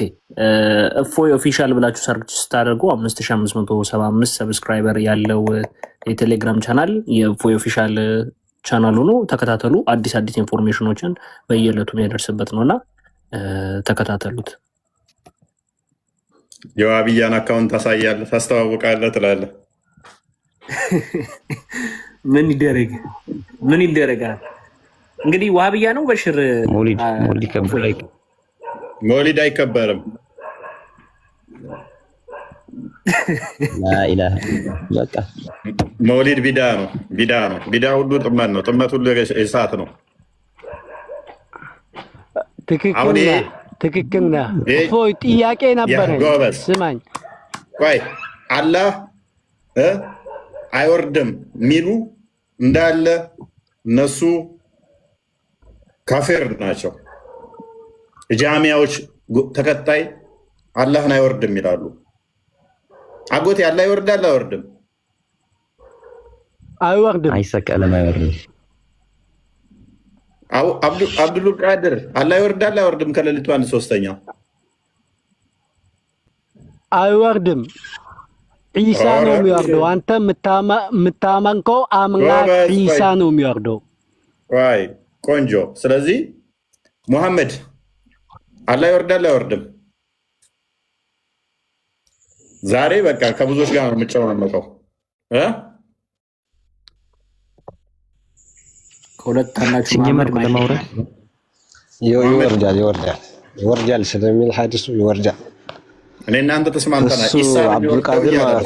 እፎይ ኦፊሻል ብላችሁ ሰርች ስታደርጉ 5575 ሰብስክራይበር ያለው የቴሌግራም ቻናል የእፎይ ኦፊሻል ቻናል ሆኖ ተከታተሉ። አዲስ ኢንፎርሜሽኖችን በየዕለቱ የሚያደርስበት ነውና ተከታተሉት። የዋሃብያን አካውንት ታሳያለህ፣ ታስተዋውቃለህ ትላለህ። ምን ይደረጋል እንግዲህ። ዋሃብያ ነው በሽር መውሊድ አይከበርም። ላኢላሃ በቃ መውሊድ ቢዳ ነው። ቢዳ ሁሉ ጥመት ነው። ጥመት ሁሉ እሳት ነው። ትክክል ነህ እፎይ። ጥያቄ ነበረኝ፣ ስማኝ። ቆይ አላህ አይወርድም የሚሉ እንዳለ እነሱ ካፌር ናቸው። ጃሚያዎች ተከታይ አላህን አይወርድም ይላሉ። አጎቴ አላህ ይወርዳል አይወርድም? አይሰቀልም፣ አይወርድም። አብዱል ቃድር አላህ ይወርዳል አይወርድም? ከሌሊቱ 1/3 አይወርድም። ዒሳ ነው የሚወርደው። አንተ የምታመንከው አምላክ ዒሳ ነው የሚወርደው። ቆንጆ። ስለዚህ ሙሐመድ አላህ ይወርዳል አይወርድም? ዛሬ በቃ ከብዙዎች ጋር ነው የምጨዋወቀው። ይወርዳል ስለሚል ሐዲሱ ይወርዳል። እኔ እናንተ ተስማምተናል።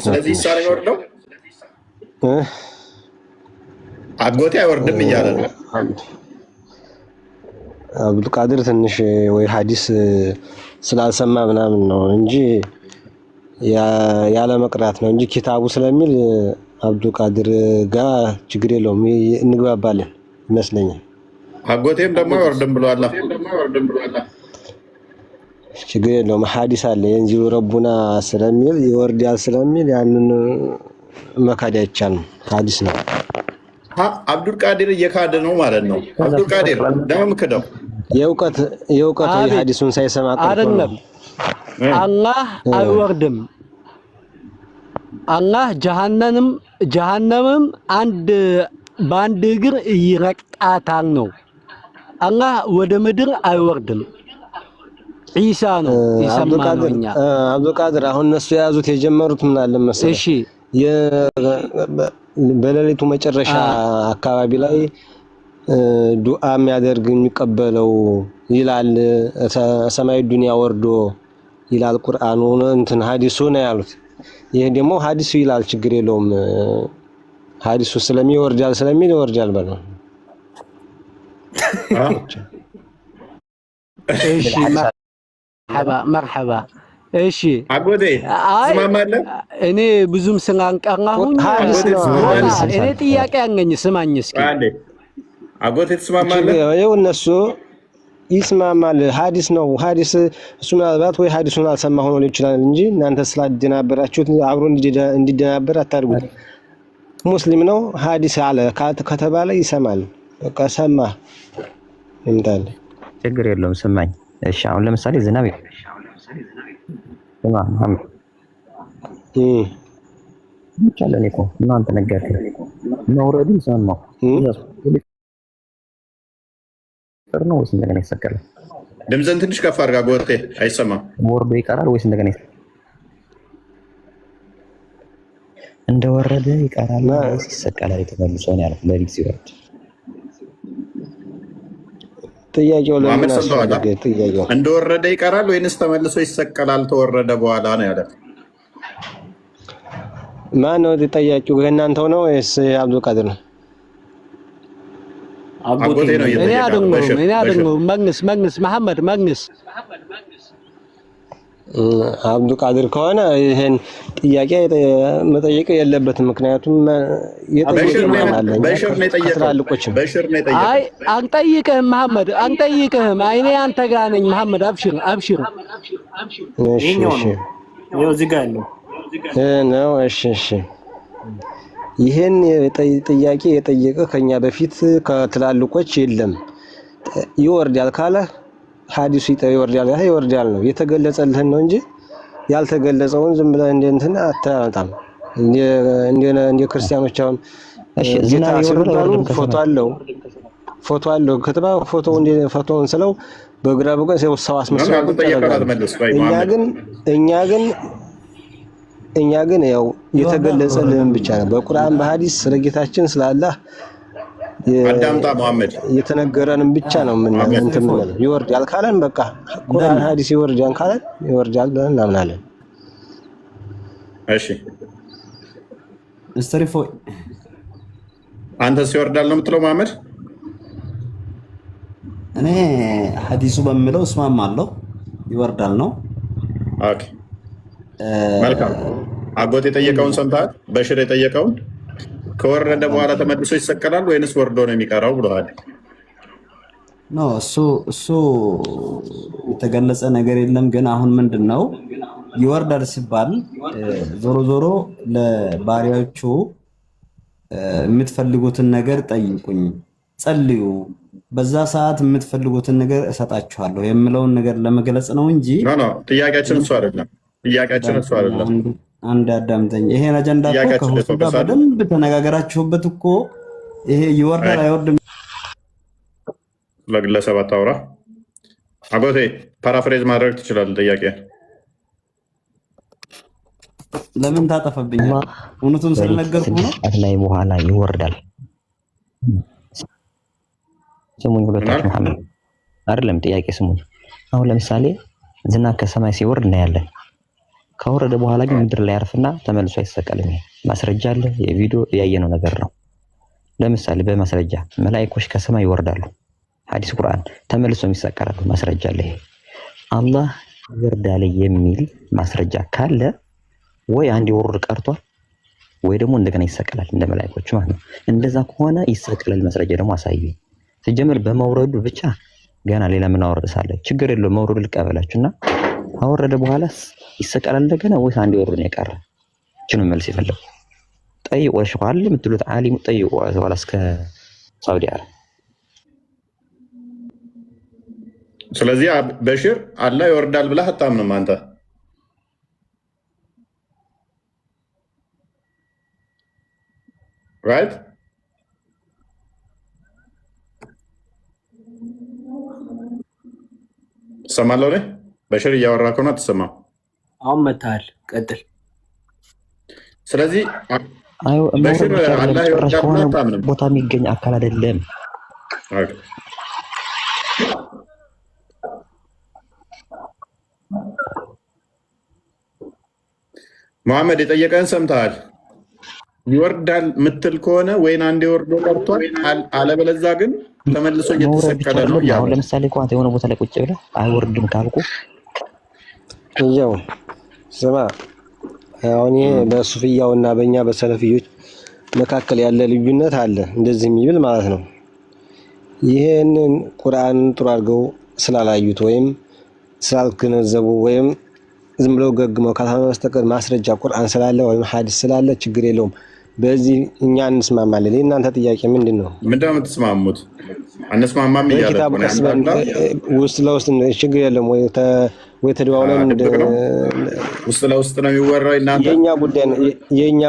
ስለዚህ ኢሳ ነው የሚወርደው። አጎቴ አይወርድም እያለ ነው። አብዱልቃድር ትንሽ ወይ ሐዲስ ስላልሰማ ምናምን ነው እንጂ ያለ መቅራት ነው እንጂ ኪታቡ ስለሚል አብዱልቃድር ጋር ችግር የለውም፣ እንግባባለን ይመስለኛል። አጎቴም ደግሞ አይወርድም ብሏል። ችግር የለውም። ሐዲስ አለ የንዚሉ ረቡና ስለሚል ይወርዳል ስለሚል ያንን መካድ አይቻልም። ሐዲስ ነው። አብዱልቃድር እየካደ ነው ማለት ነው። አብዱልቃድር ደግሞ ክደው የእውቀት ሐዲሱን ሳይሰማ አይደለም። አላህ አይወርድም። አላህ ጀሃነምም በአንድ እግር ይረግጣታል ነው። አላህ ወደ ምድር አይወርድም። ዒሳ ነው የሰማነውኛ። አብዱልቃድር አሁን እነሱ የያዙት የጀመሩት ምን አለ መሰለህ? እሺ በሌሊቱ መጨረሻ አካባቢ ላይ ዱዓ የሚያደርግ የሚቀበለው ይላል። ሰማይ ዱንያ ወርዶ ይላል ቁርአኑ እንትን ሐዲሱ ነው ያሉት። ይሄ ደግሞ ሐዲሱ ይላል ችግር የለውም። ሐዲሱ ስለሚወርዳል ይወርዳል በለው። እሺ መርሐባ። እሺ አጎቴ ትስማማለህ? እኔ ብዙም ስላንቀራሁኝ እኔ ጥያቄ ያገኝ ስማኝ እስኪ አጎቴ ትስማማለህ? ይኸው እነሱ ይስማማል። ሐዲስ ነው ሐዲስ እሱ ምናልባት ወይ ሐዲሱን አልሰማ ሆኖ ሊሆን ይችላል እንጂ እናንተ ስላደናበራችሁት አብሮ እንዲደናበር አታድርጉት። ሙስሊም ነው ሐዲስ አለ ከተባለ ይሰማል። በቃ ሰማ እንታል ችግር የለውም ስማኝ። እሺ አሁን ለምሳሌ ዝናብ ይቻላል እኮ እናንተ ነገርኩ መውረዱ ሰማው ነው ወይስ እንደገና ይሰቀላል? ድምፅን ትንሽ ከፍ አድርጋ ጎቴ አይሰማም። ወርዶ ይቀራል ወይስ እንደገና እንደወረደ ይቀራል ወይስ ይሰቀላል? የተመልሶ ነው ያልኩት ለሊት ሲወርድ ጥያቄው ለምን አስፈለገ? ጥያቄው እንደወረደ ይቀራል ወይንስ ተመልሶ ይሰቀላል ተወረደ በኋላ ነው ያለው? ማን ነው ጥያቄው? ከእናንተው ነው ወይስ አብዱል ቃድር ነው? አጎቴ ነው። እኔ አይደለም መግነስ መሐመድ መግነስ አብዱል ቃድር ከሆነ ይሄን ጥያቄ መጠየቅ የለበትም። ምክንያቱም በሽር ነው የጠየቀው። አይ አንጠይቅህም መሐመድ አንጠይቅህም። አይኔ አንተ ጋር ነኝ መሐመድ። አብሽር እሺ ይኸው እዚህ ጋር ያለው ነው። እሺ ይሄን ጥያቄ የጠየቀ ከኛ በፊት ከትላልቆች የለም። ይወርዳል ካለ ሐዲሱ ይወርዳል ነው የተገለጸልህን ነው እንጂ ያልተገለጸውን ዝም ብለህ እንትን አታጣም። እንደ ክርስቲያኖች አሁን ፎቶ አለው ከተባ ፎቶውን ስለው በግራ በቀኝ ሰው አስመስለው እኛ ግን ያው የተገለጸልን ብቻ ነው። በቁርአን በሐዲስ ስለ ጌታችን ስለ አላህ አዳምጣ መሐመድ የተነገረንን ብቻ ነው እንትን ማለት ይወርዳል ካለን በቃ ቁርአን ሐዲስ ይወርዳል ካለን ይወርዳል ብለን እናምናለን። እሺ ምስተር ፎይ አንተስ ይወርዳል ነው የምትለው መሐመድ? እኔ ሐዲሱ በሚለው እስማማለሁ ይወርዳል ነው። ኦኬ መልካም። አጎት የጠየቀውን ሰምተሃል? በሽር የጠየቀውን ከወረደ በኋላ ተመልሶ ይሰቀላል ወይንስ ወርዶ ነው የሚቀራው ብለዋል? ኖ እሱ የተገለጸ ነገር የለም። ግን አሁን ምንድነው ይወርዳል ሲባል ዞሮ ለባሪያዎቹ የምትፈልጉትን ነገር ጠይቁኝ፣ ጸልዩ፣ በዛ ሰዓት የምትፈልጉትን ነገር እሰጣችኋለሁ የሚለውን ነገር ለመግለጽ ነው እንጂ ጥያቄያችን እሱ አይደለም። አንድ አዳምጠኝ። ይሄን አጀንዳ እኮ ከሁሉ ጋር በደንብ ተነጋገራችሁበት እኮ። ይሄ ይወርዳል አይወርድም ለግለሰብ አታውራ። አጎቴ ፓራፍሬዝ ማድረግ ትችላለህ ጥያቄ። ለምን ታጠፈብኝ? እውነቱን ስለነገርኩ ነው። ላይ በኋላ ይወርዳል። ስሙኝ ሁለታችሁ መሐመድ አይደለም ጥያቄ ስሙኝ። አሁን ለምሳሌ ዝናብ ከሰማይ ሲወርድ እናያለን። ከወረደ በኋላ ግን ምድር ላይ ያርፍና ተመልሶ አይሰቀልም። ማስረጃ አለ፣ የቪዲዮ ያየነው ነገር ነው። ለምሳሌ በማስረጃ መላእክቶች ከሰማይ ይወርዳሉ፣ ሐዲስ ቁርአን ተመልሶ ይሰቀላሉ። ማስረጃ አለ። ይሄ አላህ ይወርዳል የሚል ማስረጃ ካለ ወይ አንድ ይወርድ ቀርቷል ወይ ደግሞ እንደገና ይሰቀላል እንደ መላእክቶች ማለት ነው። እንደዛ ከሆነ ይሰቀላል። ማስረጃ ደግሞ አሳዩኝ። ሲጀመር በመውረዱ ብቻ ገና ሌላ ምን አወርሳለ? ችግር የለውም። መውረዱ ልቀበላችሁና አወረደ በኋላስ ይሰቀላል እንደገና ወይስ አንድ ወርዶ ነው የቀረ? እቺ ነው መልስ የፈለኩ። ጠይቁ ወሽዋል የምትሉት ዓሊሙ ጠይቁ ወላ እስከ ሳውዲ አረቢያ። ስለዚህ በሽር አላህ ይወርዳል ብለህ አታምንም አንተ? ራይት ሰማለው ነው። በሽር እያወራ ከሆነ አትሰማም። አሁን መታል ቀጥል። ስለዚህ በሽር አላህ ይወርዳል ብለህ አታምንም? ቦታ የሚገኝ አካል አይደለም። መሐመድ የጠየቀን ሰምተሃል? ይወርዳል ምትል ከሆነ ወይን አንድ ወርዶ ቀርቷል፣ አለበለዛ ግን ተመልሶ እየተሰቀለ ነው። አሁን ለምሳሌ እኮ አንተ የሆነ ቦታ ላይ ቁጭ ብለህ አይወርድም ካልኩ ያው ስማ፣ አሁን ይሄ በሱፍያውና በእኛ በሰለፊዮች መካከል ያለ ልዩነት አለ፣ እንደዚህ የሚብል ማለት ነው። ይሄንን ቁርአንን ጥሩ አድርገው ስላላዩት ወይም ስላልገነዘቡ ወይም ዝም ብለው ገግመው ካልሆነ በስተቀር ማስረጃ ቁርአን ስላለ ወይም ሐዲስ ስላለ ችግር የለውም። በዚህ እኛ እንስማማለን። የእናንተ ጥያቄ ምንድን ነው? ምንድነው የምትስማሙት? አንስማማም እያለ ውስጥ ለውስጥ ችግር የለም ወይ ተደዋውለን ውስጥ ለውስጥ ነው የሚወራው። እናንተ የእኛ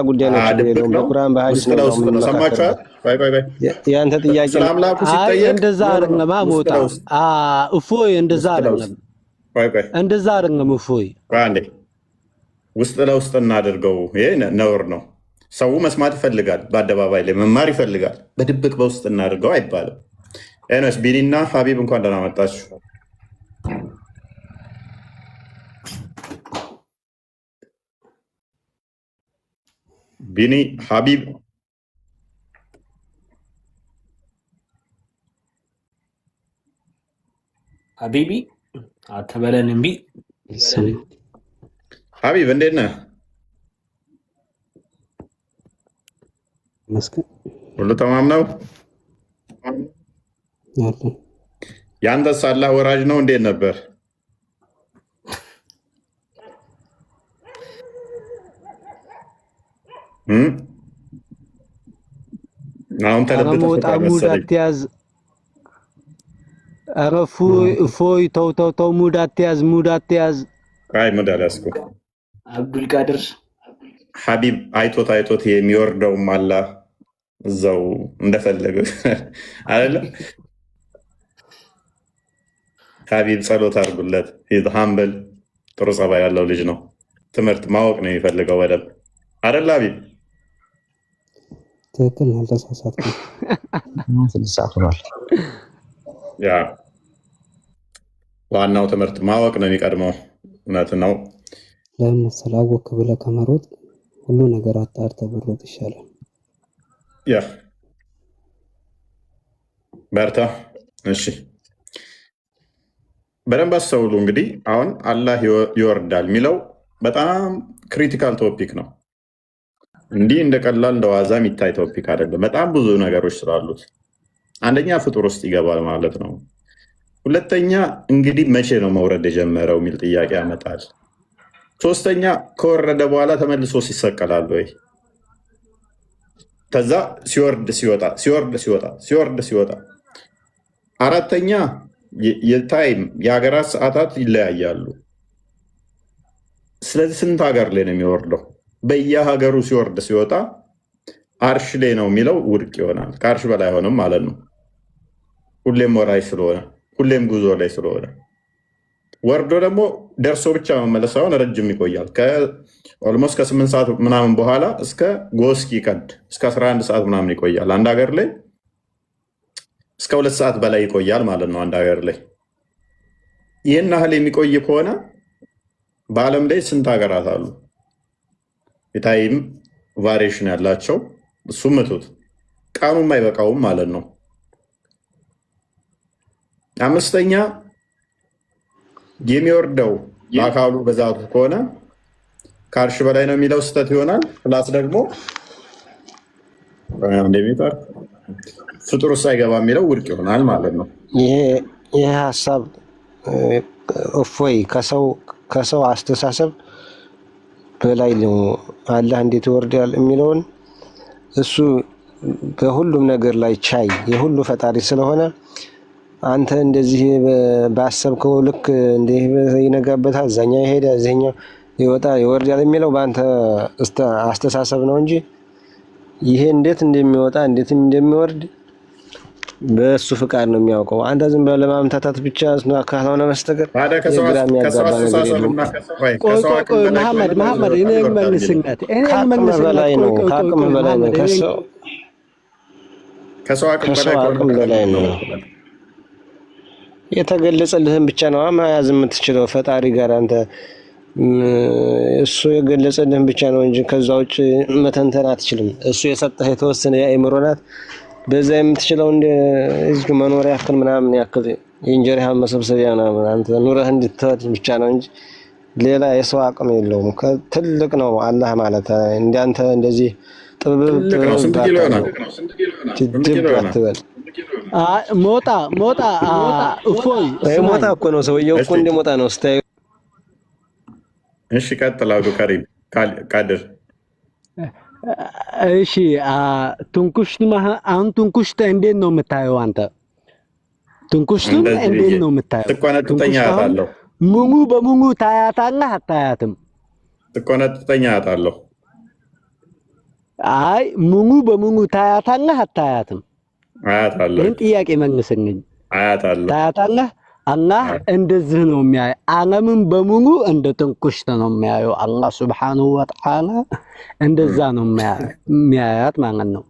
ጉዳይ ነው። ችግር የለውም። በቁርአን በሐዲስ ነው ሰማችኋል። ያንተ ጥያቄ ስለአምላኩ ሲጠየቅ እንደዛ አይደለም። አሞጣ እፎይ እንደዛ አይደለም። እንደዛ አይደለም። እፎይ አንዴ ውስጥ ለውስጥ እናድርገው። ይሄ ነውር ነው። ሰው መስማት ይፈልጋል፣ በአደባባይ ላይ መማር ይፈልጋል። በድብቅ በውስጥ እናድርገው አይባልም። ኤኖስ ቢኒና ሀቢብ እንኳን ደህና መጣችሁ። ቢኒ ሀቢብ ሀቢቢ አትበለን እምቢ። ሀቢብ እንዴት ነህ? ሁሉ ተማም ነው? ያንተስ አላህ ወራጅ ነው? እንዴት ነበር? አሁን ተለብተህ ኧረ እፎይ ተው፣ ሙድ አትያዝ። አይ ሙድ አልያዝኩም። አብዱልቃድር ሀቢብ አይቶት የሚወርደውም አላህ እዛው እንደፈለገ አይደለም። ሀቢብ ጸሎት አድርጉለት። ሀምብል ጥሩ ጸባይ ያለው ልጅ ነው። ትምህርት ማወቅ ነው የሚፈልገው በደንብ አይደል ሀቢብ? ትክክል ነው። አልተሳሳትኩም። 6 ሰዓት ሆኗል። ያ ዋናው ትምህርት ማወቅ ነው የሚቀድመው። እውነት ነው። ለምን መሰለህ? አወቅህ ብለህ ከመሮጥ ሁሉ ነገር አጣርተህ ብትሮጥ ይሻላል። ያ በርታ። እሺ በደንብ አስተውሉ። እንግዲህ አሁን አላህ ይወርዳል የሚለው በጣም ክሪቲካል ቶፒክ ነው። እንዲህ እንደ ቀላል እንደ ዋዛ የሚታይ ቶፒክ አይደለም። በጣም ብዙ ነገሮች ስላሉት፣ አንደኛ ፍጡር ውስጥ ይገባል ማለት ነው። ሁለተኛ እንግዲህ መቼ ነው መውረድ የጀመረው የሚል ጥያቄ ያመጣል። ሶስተኛ ከወረደ በኋላ ተመልሶ ይሰቀላል ወይ? ከዛ ሲወርድ ሲወጣ። አራተኛ የታይም የሀገራት ሰዓታት ይለያያሉ። ስለዚህ ስንት ሀገር ላይ ነው የሚወርደው? በየሀገሩ ሲወርድ ሲወጣ አርሽ ላይ ነው የሚለው ውድቅ ይሆናል። ከአርሽ በላይ አይሆንም ማለት ነው። ሁሌም ወራይ ስለሆነ፣ ሁሌም ጉዞ ላይ ስለሆነ ወርዶ ደግሞ ደርሶ ብቻ መመለስ ሳይሆን ረጅም ይቆያል። ኦልሞስት ከ8 ሰዓት ምናምን በኋላ እስከ ጎስኪ ቀድ እስከ 11 ሰዓት ምናምን ይቆያል። አንድ ሀገር ላይ እስከ 2 ሰዓት በላይ ይቆያል ማለት ነው። አንድ ሀገር ላይ ይህን ያህል የሚቆይ ከሆነ በዓለም ላይ ስንት ሀገራት አሉ? የታይም ቫሪዬሽን ያላቸው እሱ ምቱት፣ ቀኑም አይበቃውም ማለት ነው። አምስተኛ የሚወርደው በአካሉ በዛቱ ከሆነ ከአርሽ በላይ ነው የሚለው ስህተት ይሆናል። ፕላስ ደግሞ እንደሚጠር ፍጡር ውስጥ አይገባ የሚለው ውድቅ ይሆናል ማለት ነው። ይሄ ሀሳብ እፎይ ከሰው አስተሳሰብ በላይ ነው። አላህ እንዴት ይወርዳል የሚለውን እሱ በሁሉም ነገር ላይ ቻይ የሁሉ ፈጣሪ ስለሆነ አንተ እንደዚህ ባሰብከው ልክ እንዲህ ይነጋበታል፣ እዛኛው ይሄዳል፣ እዚህኛው ይወርዳል የሚለው በአንተ አስተሳሰብ ነው እንጂ ይሄ እንዴት እንደሚወጣ እንዴት እንደሚወርድ በእሱ ፍቃድ ነው የሚያውቀው። አንተ ዝም ብለህ ለማምታታት ብቻ ካልሆነ በስተቀር ግራ የሚያጋባ ነገር የለውም። መሐመድ እኔ መልስነት ከአቅም በላይ ነው። ከአቅም በላይ ነው። ከሰው አቅም በላይ ነው። የተገለጸልህን ብቻ ነው መያዝ የምትችለው ፈጣሪ ጋር አንተ እሱ የገለጸልህን ብቻ ነው እንጂ ከዛ ውጭ መተንተን አትችልም። እሱ የሰጠህ የተወሰነ የአእምሮ ናት። በዛ የምትችለው እንደ እዚህ መኖሪያ ያክል ምናምን ያክል የእንጀራ መሰብሰቢያ ምናምን አንተ ኑረህ እንድትሄድ ብቻ ነው እንጂ ሌላ የሰው አቅም የለውም። ትልቅ ነው አላህ ማለት እንዳንተ እንደዚህ ጥብብ አትበል። ሞጣ እፎይ ሞጣ እኮ ነው ሰውየው እኮ እንደ ሞጣ ነው ስታዩ። እሺ ቀጥል አብዱ ከሪም ቃድር። እሺ ትንኩሽት አሁን ትንኩሽት እንዴት ነው የምታየው አንተ? ትንኩሽቱን እንዴት ነው የምታየው? ትቆነጥጠኛ አታለሁ። ሙሉ በሙሉ ታያታለህ አታያትም? ትቆነጥጠኛ አታለሁ። አይ ሙሉ በሙሉ ታያታለህ አታያትም? አያታለሁ። ይህን ጥያቄ መልስልኝ። አያታለሁ። ታያታለህ? አላህ እንደዚህ ነው የሚያየው። ዓለምን በሙሉ እንደ ትንኩሽት ነው የሚያየው። አላህ ሱብሓነሁ ወተዓላ እንደዛ ነው የሚያያት ማለት ነው።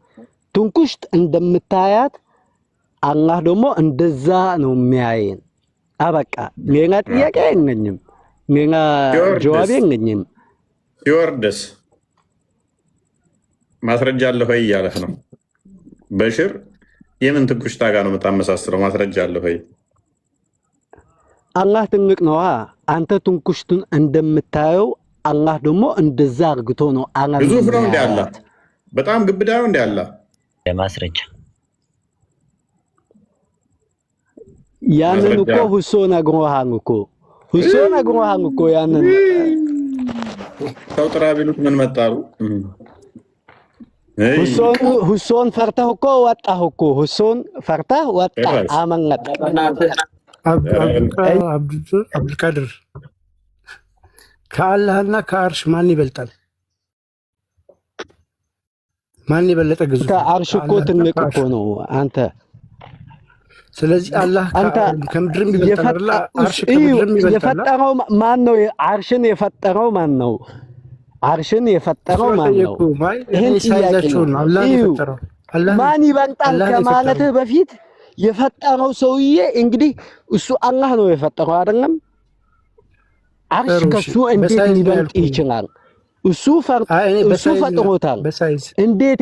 ትንኩሽት እንደምታያት አላህ ደግሞ እንደዛ ነው የሚያየን። አበቃ። ሌላ ጥያቄ የለኝም፣ ሌላ ጀዋብ የለኝም። ሲወርድስ ማስረጃ አለ ወይ እያለህ ነው በሽር? የምን ትንኩሽታ ጋር ነው የምታመሳስለው? ማስረጃ አለ ወይ? አላህ ትልቅ ነዋ። አንተ ትንኩሽቱን እንደምታየው አላህ ደግሞ እንደዛ አርግቶ ነው ዓለም ግዙፍ ነው እንደ አላህ፣ በጣም ግብዳ ነው እንደ አላህ። ማስረጃ ያንን እኮ ሁሶ ነግሮሃል እኮ ያንን ሰው ጥራ ቢሉት ምን መጣሉ? ሁሶን ፈርተህ እኮ ወጣህ እኮ ሁሶን ፈርተህ ወጣህ። አመለጥ አብዱልቃድር ከአላህና ከአርሽ ማን ይበልጣል? ማን የበለጠ ግዙፍ? አርሽ እኮ ትልቅ እኮ ነው አንተ። ስለዚህ አላህ ከምድርም ይበልጣል። አርሽ ከምድርም ይበልጣል። የፈጠረው ማን ነው? አርሽን የፈጠረው ማን ነው? አርሽን የፈጠረው ማን ነው? ይሄን ጥያቄ ነው አላህ የፈጠረው። ማን ይበልጣል ከማለትህ በፊት የፈጠረው ሰውዬ እንግዲህ እሱ አላህ ነው የፈጠረው አይደለም? አርሽ ከሱ እንዴት ሊበልጥ ይችላል? እሱ ፈጥሮታል። እንዴት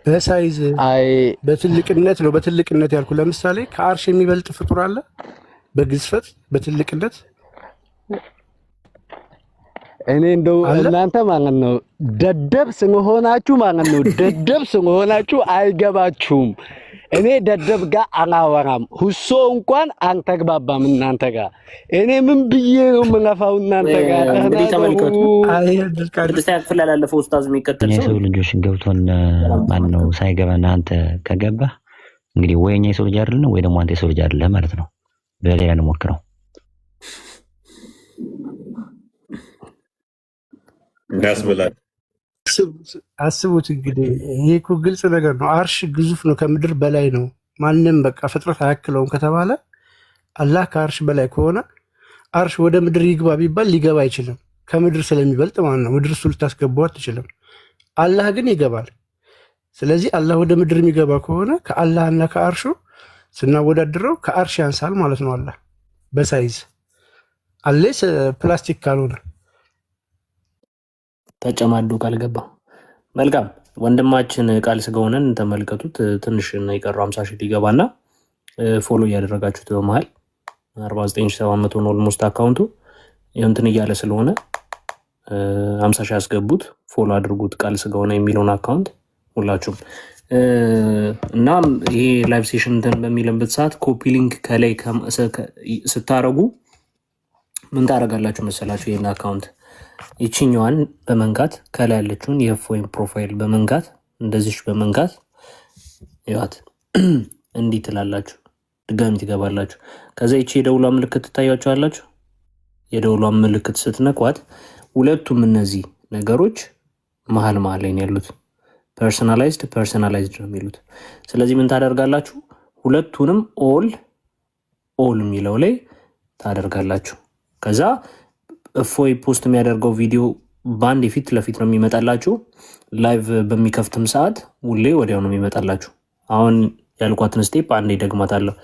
በሳይዝ በትልቅነት ነው። በትልቅነት ያልኩ ለምሳሌ ከአርሽ የሚበልጥ ፍጡር አለ? በግዝፈት በትልቅነት እኔ እንደው እናንተ ማለት ነው ደደብ ስለሆናችሁ አይገባችሁም። እኔ ደደብ ጋር አላወራም። ሁሶ እንኳን አንተግባባም እናንተ ጋር። እኔ ምን ብዬ ነው የምለፋው እናንተ ጋር? እንግዲህ ተመልከቱ። ቅድስት ክፍል ላለፈው ኡስታዝ የሚከተል ሰው የሰው ልጆችን ገብቶን ማን ነው ሳይገባና አንተ ከገባህ እንግዲህ ወይ እኛ የሰው ልጅ አይደለም ወይ ደግሞ አንተ የሰው ልጅ አይደለም ማለት ነው። በሌላ እንሞክረው። ያስብላል። አስቡት እንግዲህ ይሄ እኮ ግልጽ ነገር ነው። አርሽ ግዙፍ ነው፣ ከምድር በላይ ነው። ማንም በቃ ፍጥረት አያክለውም ከተባለ አላህ ከአርሽ በላይ ከሆነ አርሽ ወደ ምድር ይግባ ቢባል ሊገባ አይችልም፣ ከምድር ስለሚበልጥ ማለት ነው። ምድር እሱ ልታስገባው አትችልም። አላህ ግን ይገባል። ስለዚህ አላህ ወደ ምድር የሚገባ ከሆነ ከአላህና ከአርሹ ስናወዳድረው ከአርሽ ያንሳል ማለት ነው። አላህ በሳይዝ አሌስ ፕላስቲክ ካልሆነ ተጨማዶ ካልገባ መልካም። ወንድማችን ቃል ስጋውንን ተመልከቱት። ትንሽ የቀረው 50 ሺህ ሊገባና ፎሎ እያደረጋችሁት በመሃል 49700 ነው ኦልሞስት አካውንቱ እንትን እያለ ስለሆነ 50 ሺህ ያስገቡት፣ ፎሎ አድርጉት። ቃል ስጋውና የሚለውን አካውንት ሁላችሁም እና ይሄ ላይቭ ሴሽን እንትን በሚልበት ሰዓት ኮፒ ሊንክ ከላይ ስታረጉ ምን ታደርጋላችሁ መሰላችሁ? ይሄን አካውንት ይችኛዋን በመንካት ከላይ ያለችውን የፎይን ፕሮፋይል በመንካት እንደዚህ በመንካት ይዋት እንዲህ ትላላችሁ። ድጋሚ ትገባላችሁ። ከዛ ይቺ የደውሏን ምልክት ትታያችኋላችሁ። የደውሏን ምልክት ስትነኳት ሁለቱም እነዚህ ነገሮች መሀል ላይ ነው ያሉት። ፐርሰናላይዝድ ነው የሚሉት። ስለዚህ ምን ታደርጋላችሁ? ሁለቱንም ኦል የሚለው ላይ ታደርጋላችሁ። ከዛ እፎይ ፖስት የሚያደርገው ቪዲዮ በአንድ የፊት ለፊት ነው የሚመጣላችሁ። ላይቭ በሚከፍትም ሰዓት ሁሌ ወዲያው ነው የሚመጣላችሁ። አሁን ያልኳትን ስቴፕ አንዴ ደግማታለሁ።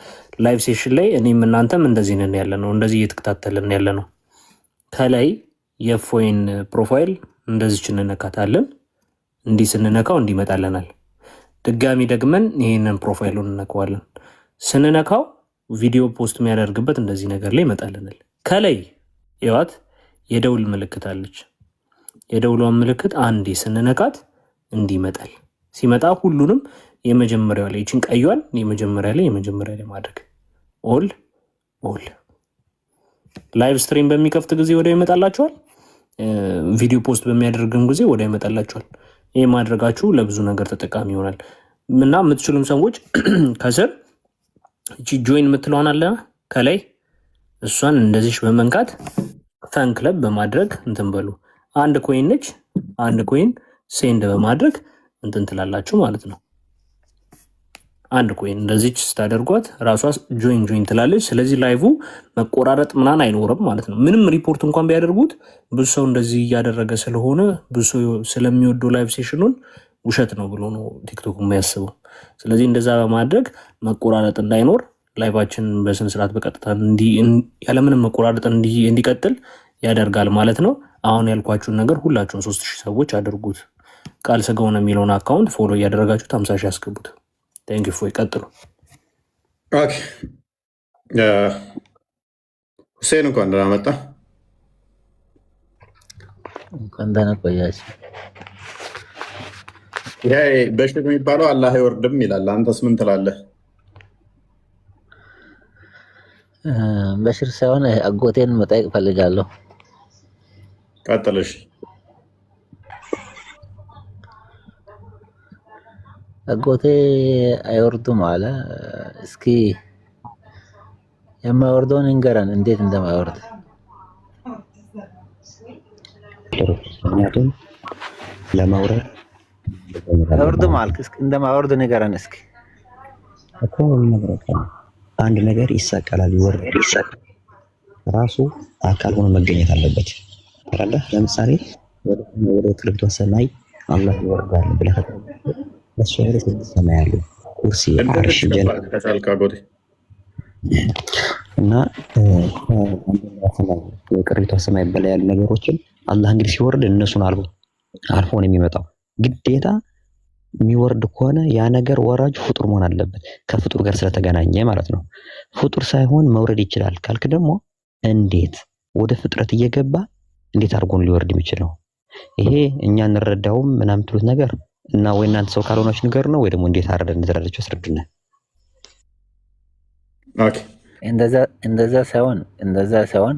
ላይቭ ሴሽን ላይ እኔም እናንተም እንደዚህ ነን ያለ ነው፣ እንደዚህ እየተከታተልን ያለ ነው። ከላይ የእፎይን ፕሮፋይል እንደዚች እንነካታለን። እንዲህ ስንነካው እንዲመጣልናል። ድጋሚ ደግመን ይህንን ፕሮፋይሉን እንነካዋለን። ስንነካው ቪዲዮ ፖስት የሚያደርግበት እንደዚህ ነገር ላይ ይመጣልናል። ከላይ ይዋት የደውል ምልክት አለች። የደውሏን ምልክት አንዴ ስንነካት እንዲህ ይመጣል። ሲመጣ ሁሉንም የመጀመሪያው ላይ እቺን ቀዩን የመጀመሪያ ላይ ማድረግ ኦል ላይቭ ስትሪም በሚከፍት ጊዜ ወደ ይመጣላችኋል። ቪዲዮ ፖስት በሚያደርግም ጊዜ ወደ ይመጣላችኋል። ይሄ ማድረጋችሁ ለብዙ ነገር ተጠቃሚ ይሆናል እና የምትችሉም ሰዎች ከስር እቺ ጆይን የምትለዋን አለ ከላይ እሷን እንደዚህ በመንካት ፈን ክለብ በማድረግ እንትን በሉ። አንድ ኮይን ነች። አንድ ኮይን ሴንድ በማድረግ እንትን ትላላችሁ ማለት ነው። አንድ ኮይን እንደዚች ስታደርጓት ራሷ ጆይን ትላለች። ስለዚህ ላይቭ መቆራረጥ ምናምን አይኖርም ማለት ነው። ምንም ሪፖርት እንኳን ቢያደርጉት ብዙ ሰው እንደዚህ እያደረገ ስለሆነ ብዙ ሰው ስለሚወደው ላይቭ ሴሽኑን ውሸት ነው ብሎ ነው ቲክቶክ የሚያስበው። ስለዚህ እንደዛ በማድረግ መቆራረጥ እንዳይኖር ላይቫችን በስነ ስርዓት በቀጥታ ያለምንም መቆራረጥ እንዲቀጥል ያደርጋል ማለት ነው። አሁን ያልኳችሁን ነገር ሁላችሁም 3000 ሰዎች አድርጉት። ቃል ስጋው ነው የሚለውን አካውንት ፎሎ እያደረጋችሁት 50 ሺህ ያስገቡት። ቴንክ ዩ ፎይ ቀጥሉ። ኦኬ ሁሴን እንኳን ደህና መጣ። እንኳን ደህና ቆያችሁ። ይሄ በሽር የሚባለው አላህ አይወርድም ይላል። አንተስ ምን ትላለህ? በሽር ሳይሆን አጎቴን መጠየቅ ፈልጋለሁ። ቀጥልሽ። አጎቴ አይወርዱም አለ። እስኪ የማይወርደውን እንገረን፣ እንዴት እንደማይወርድ። ምክንያቱም ለመውረድ አይወርዱም አልክ፣ እስኪ እንደማይወርድ ንገረን እስኪ። እኮ አንድ ነገር ይሰቀላል፣ ይወርዳል። ይሰቀል ራሱ አካል ሆኖ መገኘት አለበት። ተረዳህ? ለምሳሌ ወደ ክልብቷ ሰማይ አላህ ይወርዳል ብለህ እሱ ወደ ስድስት ሰማይ ያለው ኩርሲ፣ አርሽ፣ ጀነት እና የቅሪቷ ሰማይ በላይ ያሉ ነገሮችን አላህ እንግዲህ ሲወርድ እነሱን አልፎ ነው የሚመጣው። ግዴታ የሚወርድ ከሆነ ያ ነገር ወራጅ ፍጡር መሆን አለበት፣ ከፍጡር ጋር ስለተገናኘ ማለት ነው። ፍጡር ሳይሆን መውረድ ይችላል ካልክ ደግሞ እንዴት ወደ ፍጥረት እየገባ እንዴት አድርጎን ሊወርድ የሚችለው? ይሄ እኛ እንረዳውም ምናምን ትሉት ነገር እና ወይ እናንተ ሰው ካልሆናችሁ ነገር ነው ወይ ደግሞ እንዴት አረደን እንደተረዳችሁ አስረዱና። ኦኬ እንደዛ ሳይሆን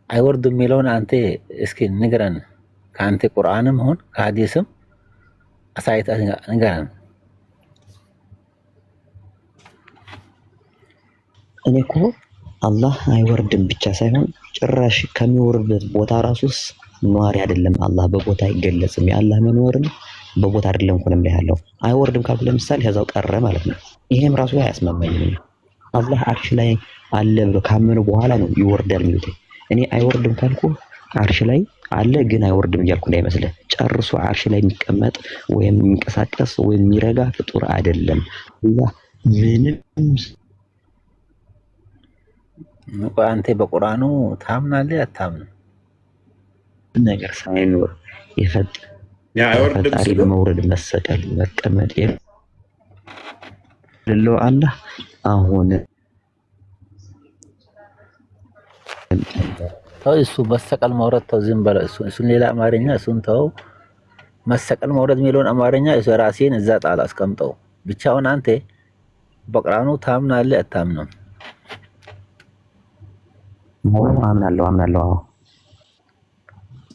አይወርድም የሚለውን አንተ እስኪ ንገረን። ከአንተ ቁርአንም ሆን ከሐዲስም አሳይታ ንገረን። እኔ እኮ አላህ አይወርድም ብቻ ሳይሆን ጭራሽ ከሚወርድበት ቦታ ራሱስ ኗሪ አይደለም። አላህ በቦታ አይገለጽም። የአላህ መኖርን በቦታ አይደለም እኮ ነው ያለው። አይወርድም ካልኩ ለምሳሌ ከዛው ቀረ ማለት ነው። ይሄም ራሱ አያስማማኝም። አላህ አርሽ ላይ አለ ብሎ ካመኑ በኋላ ነው ይወርዳል የሚሉት። እኔ አይወርድም ካልኩ አርሽ ላይ አለ ግን አይወርድም እያልኩ እንዳይመስልህ። ጨርሶ አርሽ ላይ የሚቀመጥ ወይም የሚንቀሳቀስ ወይም የሚረጋ ፍጡር አይደለም። አላህ ምንም አንተ በቁርአኑ ታምናለህ አታምንም? ነገር ሳይኖር አይወርድም ፈጣሪ በመውረድ መሰቀል መቀመጥ የሌለው አላህ አሁን ተው፣ እሱ መሰቀል መውረድ ተው፣ ዝም በለው። እሱን ሌላ አማርኛ እሱን ተው። መሰቀል መውረድ የሚለውን አማርኛ እሱ ራሴን እዛ ጣል አስቀምጠው። ብቻውን አንተ በቁርአኑ ታምናለህ አታምንም? አምናለሁ።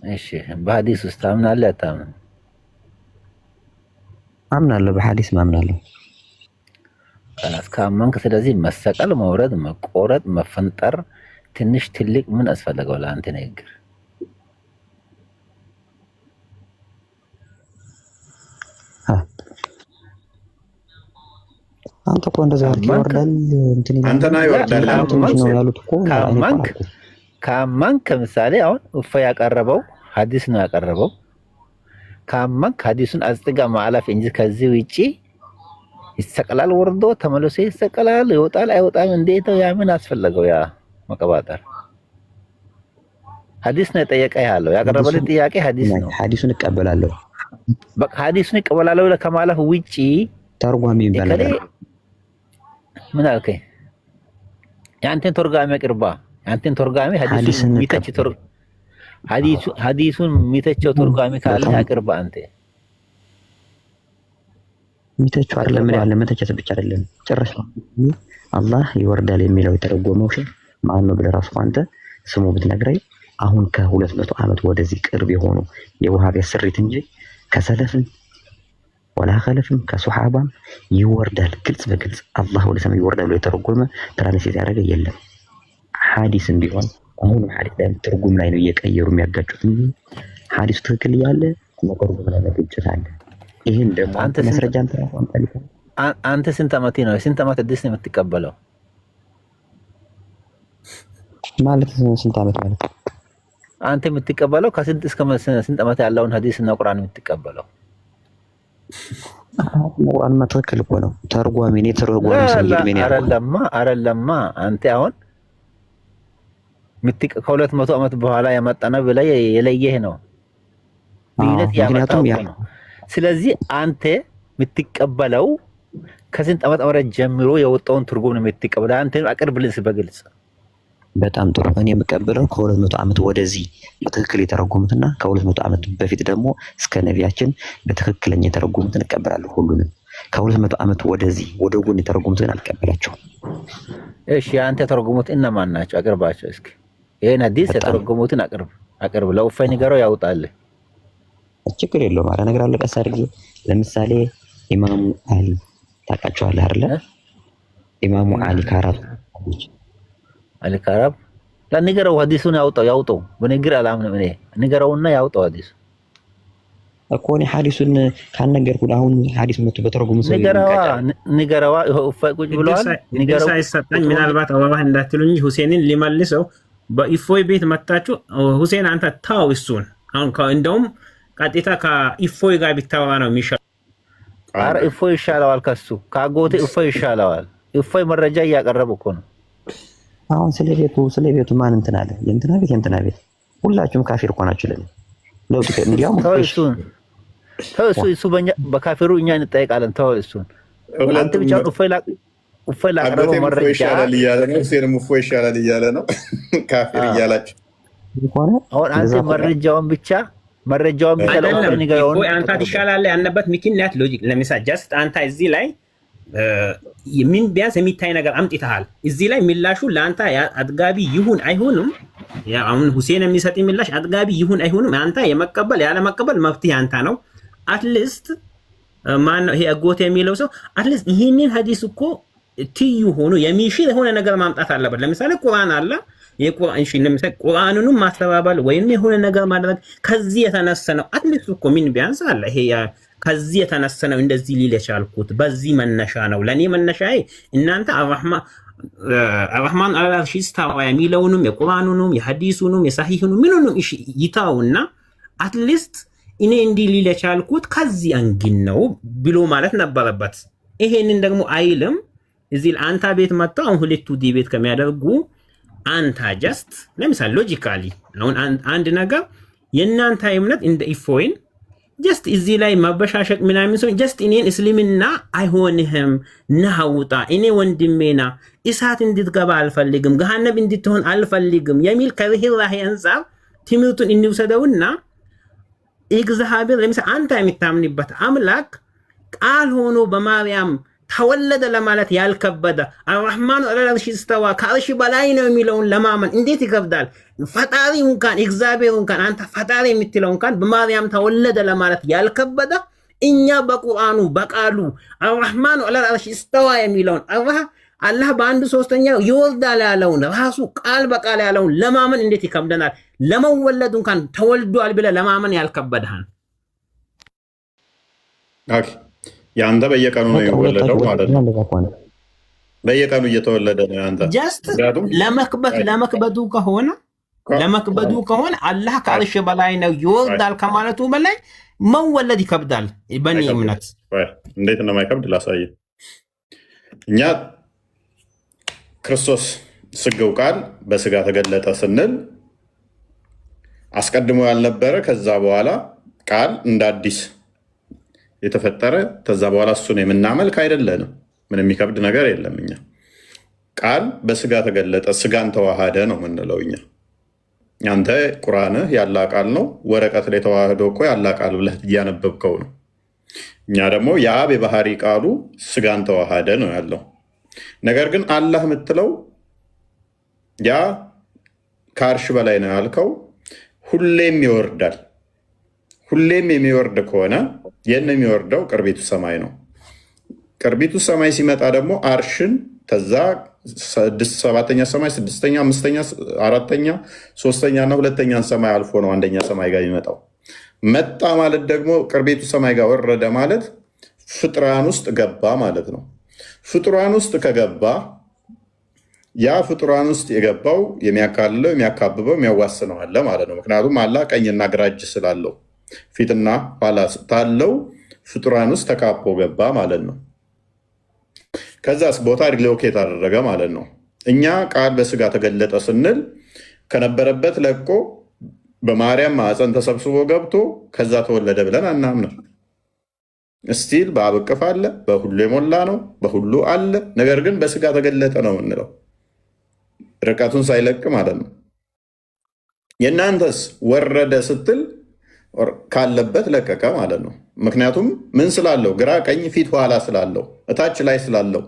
እሺ፣ በሐዲስ ውስጥ ታምናለህ አታምንም? አምናለሁ፣ በሐዲስ አምናለሁ። ካመንክ ስለዚህ መሰቀል፣ መውረድ፣ መቆረጥ፣ መፈንጠር ትንሽ ትልቅ ምን አስፈለገው ለአንተ ንግግር? አንተ እኮ እንደዛ ይወርዳል አንተና ይወርዳል ነው ያሉት እኮ። ካመንክ ከምሳሌ አሁን እፎ ያቀረበው ሐዲስ ነው ያቀረበው። ካመንክ ሐዲሱን አጽድጋ ማለፍ እንጂ ከዚህ ውጪ ይሰቀላል፣ ወርዶ ተመልሶ ይሰቀላል፣ ይወጣል አይወጣም እንዴት ነው? ያ ምን አስፈለገው? ያ መቀባጠር ሐዲስ ነው የጠየቀ ያለው ያቀረበልህ ጥያቄ ሐዲስ ነው። ሐዲሱን እቀበላለሁ። በቃ ሐዲሱን እቀበላለሁ ከማለፍ ውጪ ተርጓሚ ይባላል። ምን አልከኝ? ያንተን ተርጓሚ አቅርባ። ያንተን ተርጓሚ ሐዲሱን የሚተቸው ተርጓሚ ካለ አቅርባ አንተ። ሚተቹ አይደለም ምን ያለ መተቸት ብቻ አይደለም ጭራሽ አላህ ይወርዳል የሚለው የተረጎመው ማን ነው ብለህ ራሱ አንተ ስሙ ብትነግረኝ አሁን ከ200 ዓመት ወደዚህ ቅርብ የሆኑ የውሃቢያ ስሪት እንጂ ከሰለፍም ወላ ኸለፍም ከሱሐባም ይወርዳል ግልጽ በግልጽ አላህ ወደ ሰማይ ይወርዳል ብሎ የተረጎመ ትራንስሌት ያደረገ የለም። ሐዲስም ቢሆን አሁን ሐዲስ ላይ ትርጉም ላይ ነው እየቀየሩ የሚያጋጩት እንጂ ሐዲሱ ትክክል ያለ ነገሩ በላይ ግጭት አለ። ይሄን ደግሞ አንተ መስረጃ አንተ ስንት ዓመት ነው ስንት ዓመት አዲስ ነው የምትቀበለው ማለት ስንት ዓመት ማለት አንተ የምትቀበለው ከስንት እስከ ስንት ዓመት ያለውን ሐዲስና ቁርአን የምትቀበለው? ቁርአን መተከል እኮ ነው ተርጓሚ ነው ተርጓሚ ሰይድ ምን ያለው አይደለማ አንተ አሁን ከ200 ዓመት በኋላ ያመጣና በላይ የለየህ ነው ዲነት ያመጣው ነው። ስለዚህ አንተ የምትቀበለው ከስንት ዓመት ጀምሮ የወጣውን ትርጉም ነው የምትቀበለው። አንተ አቅርብልንስ በግልጽ። በጣም ጥሩ። እኔ የምቀበለው ከ200 ዓመት ወደዚህ በትክክል የተረጎሙትና ከ200 ዓመት በፊት ደግሞ እስከ ነቢያችን በትክክለኛ የተረጎሙትን እቀበላለሁ። ሁሉንም ከ200 ዓመት ወደዚህ ወደ ጎን የተረጎሙትን አልቀበላቸውም። እሺ አንተ የተረጎሙት እነማን ናቸው? አቅርባቸው እስኪ። ይሄን ሐዲስ የተረጎሙትን አቅርብ። ለውፋይ ንገረው ያውጣል። ችግር የለውም። አረ ነገር አለ ቀስ አድርጌ። ለምሳሌ ኢማሙ አሊ ታውቃቸዋለህ አይደለ? ኢማሙ አሊ ካራብ አልካራብ ለንገረው ሐዲሱን ያውጣው። በንግር አላምንም እኔ ንገረውና ያውጣው ሐዲስ እኮ እኔ ሐዲሱን ካልነገርኩህ አሁን ሐዲስ መጥቶ በተረጉሙ ሰው ንገረዋ እፎይ ቁጭ ብለዋል። ንገረው ሳይሰጣኝ ምናልባት አባባህ እንዳትሉኝ ሁሴንን ሊመልሰው በኢፎይ ቤት መጣችሁ። ሁሴን አንተ ታው እሱን አሁን እንደውም ቀጥታ ከኢፎይ ጋር ቢታወራ ነው የሚሻለው። ኧረ ኢፎይ ይሻለዋል ከሱ ካጎቴ ኢፎይ ይሻለዋል። ኢፎይ መረጃ እያቀረበ እኮ ነው። አሁን ስለ ቤቱ ማን እንትን አለ? የእንትና ቤት ሁላችሁም ካፊር እኮ ናችሁ። ለምን ለውጥ እንዲያውም እሱ በካፊሩ እኛ እንጠይቃለን። ተው እሱን አንተ ብቻ ኢፎይ ላቀረበው መረጃ ይሻላል እያለ ነው። ሁሴንም ኢፎይ ይሻላል እያለ ነው። ካፊር እያላችሁ አሁን አንተ መረጃውን ብቻ ለምን አንተ ትሻላለህ ያለበት ምክንያት ሎጂክ ለምሳሌ ጀስት አንተ እዚህ ላይ ምን ቢያንስ የሚታይ ነገር አምጥተሃል። እዚህ ላይ ምላሹ ለአንተ አጥጋቢ ይሁን አይሁንም፣ አሁን ሁሴን የሚሰጥ ምላሽ አጥጋቢ ይሁን አይሁንም አንተ የመቀበል ያለ መቀበል መፍትሄ አንተ ነው። አትሊስት ማን ነው ይሄ አጎቴ የሚለው ሰው አትሊስት ይሄንን ሐዲስ እኮ ትዩ ሆኖ የሚሽል የሆነ ነገር ማምጣት አለበት። ለምሳሌ ቁርአን አለ የቁርአን እሺ ለምሳሌ ቁርአኑንም ማስተባበል ወይም የሆነ ነገር ማድረግ ከዚህ የተነሳ ነው። አትሊስት እኮ ምን ቢያንስ አለ ይሄ ከዚህ የተነሳ ነው እንደዚህ ሊል የቻልኩት በዚህ መነሻ ነው። ለኔ መነሻዬ እናንተ አርህማን አልአርሽ ኢስተዋ የሚለውንም የቁርአኑንም የሐዲሱንም የሰሂሁንም ምንንም እሺ ይታውና አትሊስት እኔ እንዲህ ሊል የቻልኩት ከዚህ አንግል ነው ብሎ ማለት ነበረበት። ይሄንን ደግሞ አይልም። እዚህ አንተ ቤት መጣው አሁን ሁለቱ ዲ ቤት ከሚያደርጉ አንተ ጀስት ለምሳሌ ሎጂካሊ አሁን አንድ ነገር የእናንተ እምነት እንደ ኢፎይን ጀስት እዚህ ላይ ማበሻሸቅ ምናምን ሰው ጀስት እኔን እስልምና አይሆንህም ናውጣ እኔ ወንድሜና እሳት እንድትገባ አልፈልግም ገሃነም እንድትሆን አልፈልግም የሚል ከርህራሄ አንፃር ትምህርቱን እንውሰደውና እግዚአብሔር ለምሳሌ አንተ የምታምንበት አምላክ ቃል ሆኖ በማርያም ተወለደ ለማለት ያልከበደ አርህማኑ አልአርሽ ኢስተዋ ከአርሽ በላይ ነው የሚለውን ለማመን እንዴት ይከብዳል? ፈጣሪ እንኳን እግዚአብሔር እንኳን አንተ ፈጣሪ የምትለው እንኳን በማርያም ተወለደ ለማለት ያልከበደ እኛ በቁርአኑ በቃሉ አርህማኑ አልአርሽ ኢስተዋ የሚለውን አላህ በአንድ ሶስተኛው ይወርዳል ያለውን ራሱ ቃል በቃል ያለውን ለማመን እንዴት ይከብደናል? ለመወለዱ እንኳን ተወልዷል ብለህ ለማመን ያልከበደህን ኦኬ ያንተ በየቀኑ ነው የወለደው ማለት ነው። በየቀኑ እየተወለደ ነው ያንተ ጀስት ለመክበዱ ከሆነ አላህ ከአርሽ በላይ ነው ይወርዳል ከማለቱ በላይ መወለድ ይከብዳል። በእኔ እምነት እንዴት እንደማይከብድ ላሳየ። እኛ ክርስቶስ ስጋው ቃል በስጋ ተገለጠ ስንል አስቀድሞ ያልነበረ ከዛ በኋላ ቃል እንደ አዲስ የተፈጠረ ከዛ በኋላ እሱን የምናመልክ አይደለንም። ምን የሚከብድ ነገር የለም። እኛ ቃል በስጋ ተገለጠ ስጋን ተዋሃደ ነው የምንለው። እኛ አንተ ቁርአንህ ያላ ቃል ነው፣ ወረቀት ላይ ተዋህዶ እኮ ያላ ቃል ብለህ እያነበብከው ነው። እኛ ደግሞ የአብ የባህሪ ቃሉ ስጋን ተዋሃደ ነው ያለው። ነገር ግን አላህ የምትለው ያ ከአርሽ በላይ ነው ያልከው ሁሌም ይወርዳል። ሁሌም የሚወርድ ከሆነ የት ነው የሚወርደው? ቅርቢቱ ሰማይ ነው። ቅርቢቱ ሰማይ ሲመጣ ደግሞ አርሽን ከዛ ሰባተኛ ሰማይ፣ ስድስተኛ፣ አምስተኛ፣ አራተኛ፣ ሶስተኛ እና ሁለተኛን ሰማይ አልፎ ነው አንደኛ ሰማይ ጋር የሚመጣው። መጣ ማለት ደግሞ ቅርቤቱ ሰማይ ጋር ወረደ ማለት ፍጡራን ውስጥ ገባ ማለት ነው። ፍጡራን ውስጥ ከገባ ያ ፍጡራን ውስጥ የገባው የሚያካልለው፣ የሚያካብበው፣ የሚያዋስነው አለ ማለት ነው። ምክንያቱም አላህ ቀኝና ግራ እጅ ስላለው ፊትና ኋላ ታለው ፍጡራን ውስጥ ተካቦ ገባ ማለት ነው። ከዛስ ቦታ ሪሎኬት አደረገ ማለት ነው። እኛ ቃል በስጋ ተገለጠ ስንል ከነበረበት ለቆ በማርያም ማዕፀን ተሰብስቦ ገብቶ ከዛ ተወለደ ብለን አናምንም። እስቲል በአብ እቅፍ አለ፣ በሁሉ የሞላ ነው፣ በሁሉ አለ። ነገር ግን በስጋ ተገለጠ ነው የምንለው ርቀቱን ሳይለቅ ማለት ነው። የእናንተስ ወረደ ስትል ካለበት ለቀቀ ማለት ነው። ምክንያቱም ምን ስላለው? ግራ ቀኝ ፊት ኋላ ስላለው እታች ላይ ስላለው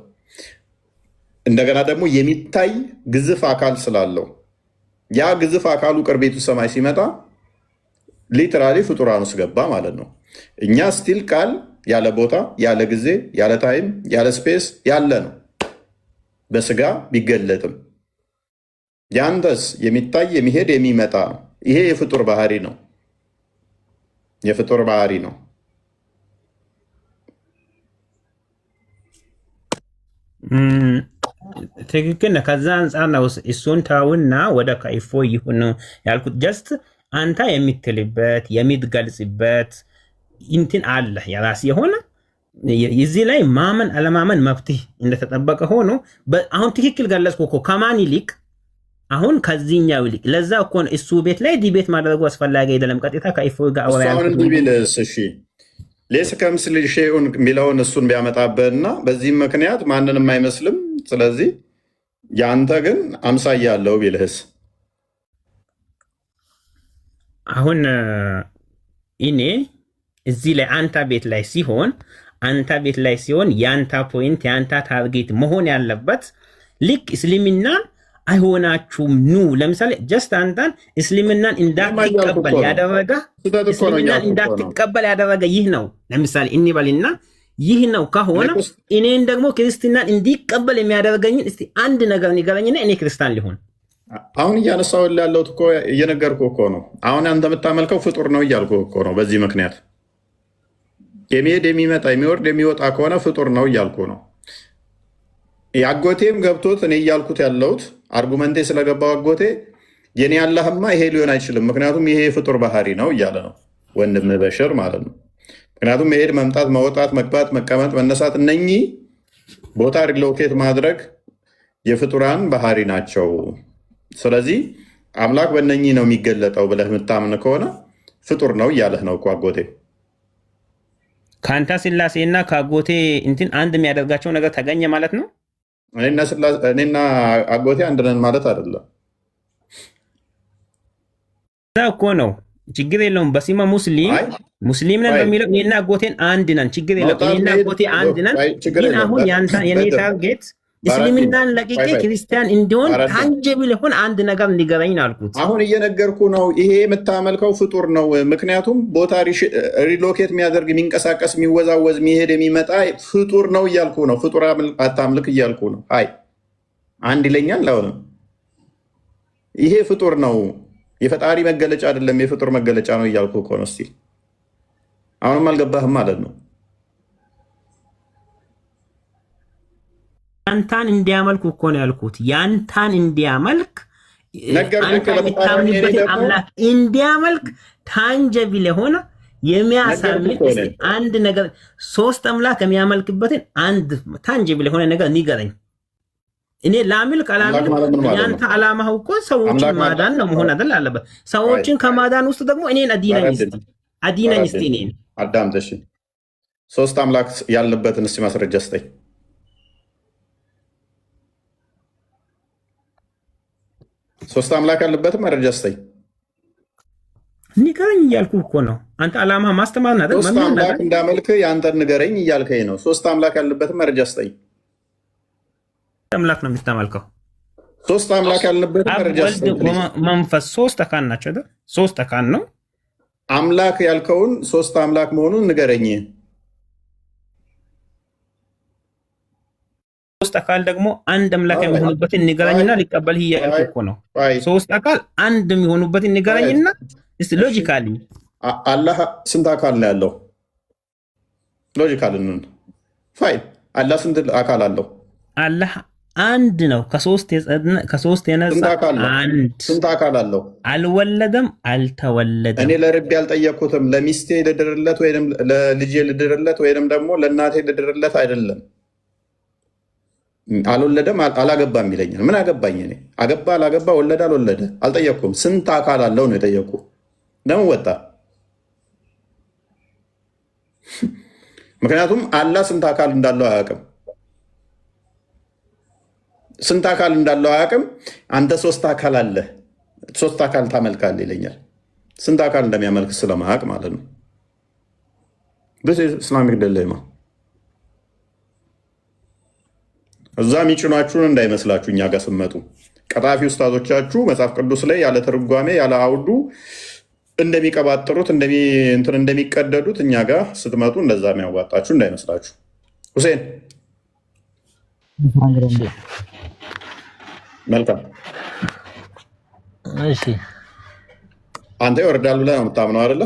እንደገና ደግሞ የሚታይ ግዝፍ አካል ስላለው ያ ግዝፍ አካሉ ቅርቤቱ ሰማይ ሲመጣ ሊትራሊ ፍጡራን ውስጥ ገባ ማለት ነው። እኛ ስቲል ቃል ያለ ቦታ ያለ ጊዜ ያለ ታይም ያለ ስፔስ ያለ ነው በስጋ ቢገለጥም። ያንተስ የሚታይ የሚሄድ የሚመጣ ነው። ይሄ የፍጡር ባህሪ ነው። የፍጡር ባህሪ ነው። ትክክል ነው። ከዛ አንጻር ነው እሱን ታውና ወደ ከይፎ ይሁን ያልኩት። ጀስት አንተ የምትልበት የምትገልጽበት እንትን አለ የራስ የሆነ እዚህ ላይ ማመን አለማመን መፍትሄ እንደተጠበቀ ሆኖ አሁን ትክክል ገለጽኩ እኮ ከማን ይልቅ አሁን ከዚህኛው ይልቅ ለዛ እኮ እሱ ቤት ላይ ዲቤት ማድረጉ አስፈላጊ አይደለም። ቀጥታ ከይፎ ጋር ሌስ ከምስል ሼኡን የሚለውን እሱን ቢያመጣበትና በዚህም ምክንያት ማንንም አይመስልም። ስለዚህ ያንተ ግን አምሳያ ያለው ቢልህስ? አሁን እኔ እዚህ ላይ አንተ ቤት ላይ ሲሆን ያንተ ፖይንት ያንተ ታርጌት መሆን ያለበት ልክ እስልምናን አይሆናችሁም ኑ ለምሳሌ ጀስት አንተን እስልምናን እንዳትቀበል ያደረገ ይህ ነው። ለምሳሌ እንበልና ይህ ነው ከሆነ እኔን ደግሞ ክርስትናን እንዲቀበል የሚያደርገኝን እስቲ አንድ ነገር ንገረኝና እኔ ክርስቲያን ሊሆን። አሁን እያነሳው ያለሁት እኮ እየነገርኩህ እኮ ነው። አሁን አንተ የምታመልከው ፍጡር ነው እያልኩህ እኮ ነው። በዚህ ምክንያት የሚሄድ የሚመጣ የሚወርድ የሚወጣ ከሆነ ፍጡር ነው እያልኩህ ነው። የአጎቴም ገብቶት እኔ እያልኩት ያለሁት አርጉመንቴ ስለገባው አጎቴ የኔ አላህማ ይሄ ሊሆን አይችልም፣ ምክንያቱም ይሄ የፍጡር ባህሪ ነው እያለ ነው ወንድም በሽር ማለት ነው። ምክንያቱም መሄድ፣ መምጣት፣ መውጣት፣ መግባት፣ መቀመጥ፣ መነሳት እነኚህ ቦታ ሪሎኬት ማድረግ የፍጡራን ባህሪ ናቸው። ስለዚህ አምላክ በእነኚህ ነው የሚገለጠው ብለህ የምታምን ከሆነ ፍጡር ነው እያለህ ነው እኮ አጎቴ። ከአንተ ስላሴና ከአጎቴ እንትን አንድ የሚያደርጋቸው ነገር ተገኘ ማለት ነው። እኔና አጎቴ አንድ ነን ማለት አይደለም። እዛ እኮ ነው ችግር የለውም። በሲማ ሙስሊም ነን በሚለው እኔና አጎቴን አንድ ነን፣ ችግር የለውም። እኔና አጎቴ አንድ ነን። ግን አሁን የኔ ታርጌት እስልምናን ለቅቄ ክርስቲያን እንዲሆን ታንጀብል የሆን አንድ ነገር እንዲገረኝ አልኩት። አሁን እየነገርኩ ነው። ይሄ የምታመልከው ፍጡር ነው። ምክንያቱም ቦታ ሪሎኬት የሚያደርግ የሚንቀሳቀስ፣ የሚወዛወዝ፣ የሚሄድ፣ የሚመጣ ፍጡር ነው እያልኩ ነው። ፍጡር አታምልክ እያልኩ ነው። አይ አንድ ይለኛል። አሁንም ይሄ ፍጡር ነው፣ የፈጣሪ መገለጫ አይደለም፣ የፍጡር መገለጫ ነው እያልኩ እኮ ነው። እስኪ አሁንም አልገባህም ማለት ነው። ያንታን እንዲያመልክ እኮ ነው ያልኩት። ያንታን እንዲያመልክ አንተ የምታምንበትን አምላክ እንዲያመልክ ታንጀብል የሆነ የሚያሳምን አንድ ነገር ሶስት አምላክ የሚያመልክበትን አንድ ታንጀብል የሆነ ነገር ንገረኝ። እኔ ላምልክ አላምልክ ያንተ ዓላማ እኮ ሰዎችን ማዳን ነው መሆን አይደል አለበት። ሰዎችን ከማዳን ውስጥ ደግሞ እኔን አዲነኝ እስቲ እኔን አዳምጠሽ ሶስት አምላክ ያለበትን እስቲ ማስረጃ ስጠኝ። ሶስት አምላክ ያለበትም መረጃ ስጠኝ። ንገረኝ እያልኩ እኮ ነው። አንተ ዓላማ ማስተማር ነው አይደል? ሶስት አምላክ እንዳመልክ ያንተን ንገረኝ እያልከኝ ነው። ሶስት አምላክ ያለበትን መረጃ ስጠኝ። አምላክ ነው የምታመልከው? ሶስት አምላክ ያለበትን መረጃ ስጠኝ። መንፈስ ሶስት አካል ናቸው አይደል? ሶስት አካል ነው። አምላክ ያልከውን ሶስት አምላክ መሆኑን ንገረኝ። ሶስት አካል ደግሞ አንድ አምላክ የሚሆኑበትን ንገረኝና ሊቀበልህ እያልኩ እኮ ነው። ሶስት አካል አንድ የሚሆኑበትን ንገረኝና እስቲ ሎጂካሊ አላህ ስንት አካል ነው ያለው? ሎጂካል ነው። ፋይን አላህ ስንት አካል አለው? አላህ አንድ ነው። ከሶስት የነጻ አንድ። ስንት አካል አለው? አልወለደም፣ አልተወለደም። እኔ ለርቤ ያልጠየቅኩትም ለሚስቴ ልድርለት ወይም ለልጄ ልድርለት ወይም ደግሞ ለእናቴ ልድርለት አይደለም። አልወለደም አላገባም ይለኛል። ምን አገባኝ እኔ? አገባ አላገባ፣ ወለደ አልወለደ አልጠየቅኩም። ስንት አካል አለው ነው የጠየቁ። ለምን ወጣ? ምክንያቱም አላህ ስንት አካል እንዳለው አያውቅም። ስንት አካል እንዳለው አያውቅም። አንተ ሶስት አካል አለ፣ ሶስት አካል ታመልካለህ ይለኛል። ስንት አካል እንደሚያመልክ ስለማያውቅ ማለት ነው። ኢስላሚክ ደለማ እዛ ሚጭኗችሁን እንዳይመስላችሁ። እኛ ጋር ስትመጡ ቀጣፊ ውስታዞቻችሁ መጽሐፍ ቅዱስ ላይ ያለ ትርጓሜ ያለ አውዱ እንደሚቀባጥሩት እንደሚቀደዱት እኛ ጋር ስትመጡ እንደዛ የሚያዋጣችሁ እንዳይመስላችሁ። ሁሴን መልካም። እሺ አንተ ይወርዳል ብለህ ነው የምታምነው አይደለ?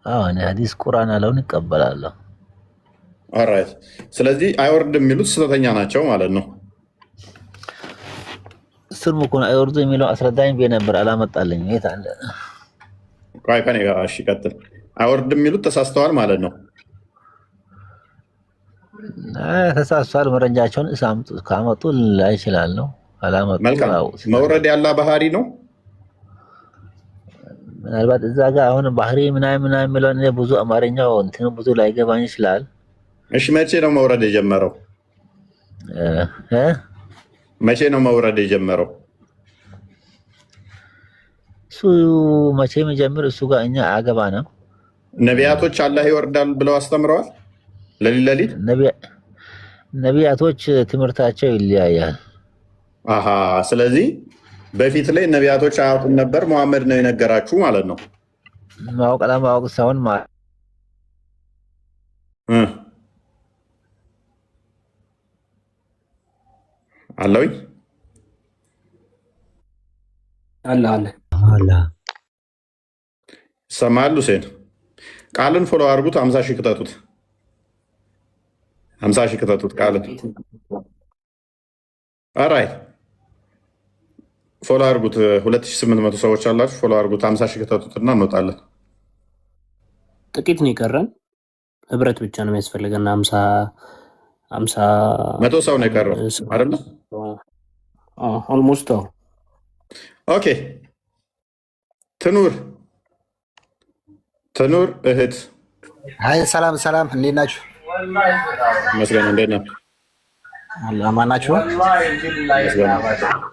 አዎ እኔ ሐዲስ ቁርአን ያለውን እቀበላለሁ። ኦልራይት። ስለዚህ አይወርድም የሚሉት ስህተተኛ ናቸው ማለት ነው። እሱን እኮ አይወርዱ የሚለው አስረዳኝ ብዬ ነበር፣ አላመጣልኝ። የት አለ? ቆይ ከኔ ጋር እሺ፣ ቀጥል። አይወርድም የሚሉት ተሳስተዋል ማለት ነው። ተሳስተዋል። መረጃቸውን ካመጡ ላይ ይችላል ነው። አላመጡ። መልካም። መውረድ ያለ ባህሪ ነው። ምናልባት እዛ ጋር አሁን ባህሪ ምናምን የሚለውን ብዙ አማርኛው እንትኑ ብዙ ላይገባኝ ይችላል። እሺ መቼ ነው መውረድ የጀመረው? መቼ ነው መውረድ የጀመረው? እሱ መቼ የሚጀምር እሱ ጋር እኛ አገባ ነው። ነቢያቶች አላህ ይወርዳል ብለው አስተምረዋል። ለሊት ነቢያቶች ትምህርታቸው ይለያያል። አሃ። ስለዚህ በፊት ላይ ነቢያቶች አያውቁም ነበር፣ መሐመድ ነው የነገራችሁ ማለት ነው። ማወቅ ለማወቅ ሳይሆን አለውኝ አለ ይሰማል። ሁሴን ቃልን ፎሎ አድርጉት። 50 ሺህ ክተቱት። 50 ሺህ ክተቱት ቃልን። አራይ ፎሎ አድርጉት። 2800 ሰዎች አላችሁ። ፎሎ አድርጉት። 50 ሺህ ክተቱት እና እንወጣለን። ጥቂት ነው የቀረን። ህብረት ብቻ ነው የሚያስፈልገን። 100 ሰው ነው የቀረው አይደለ? ኦልሞስት። ኦኬ። ትኑር እህት። አይ ሰላም፣ እንዴት ናችሁ? መስገን እንዴት ነው? አማን ናችሁ?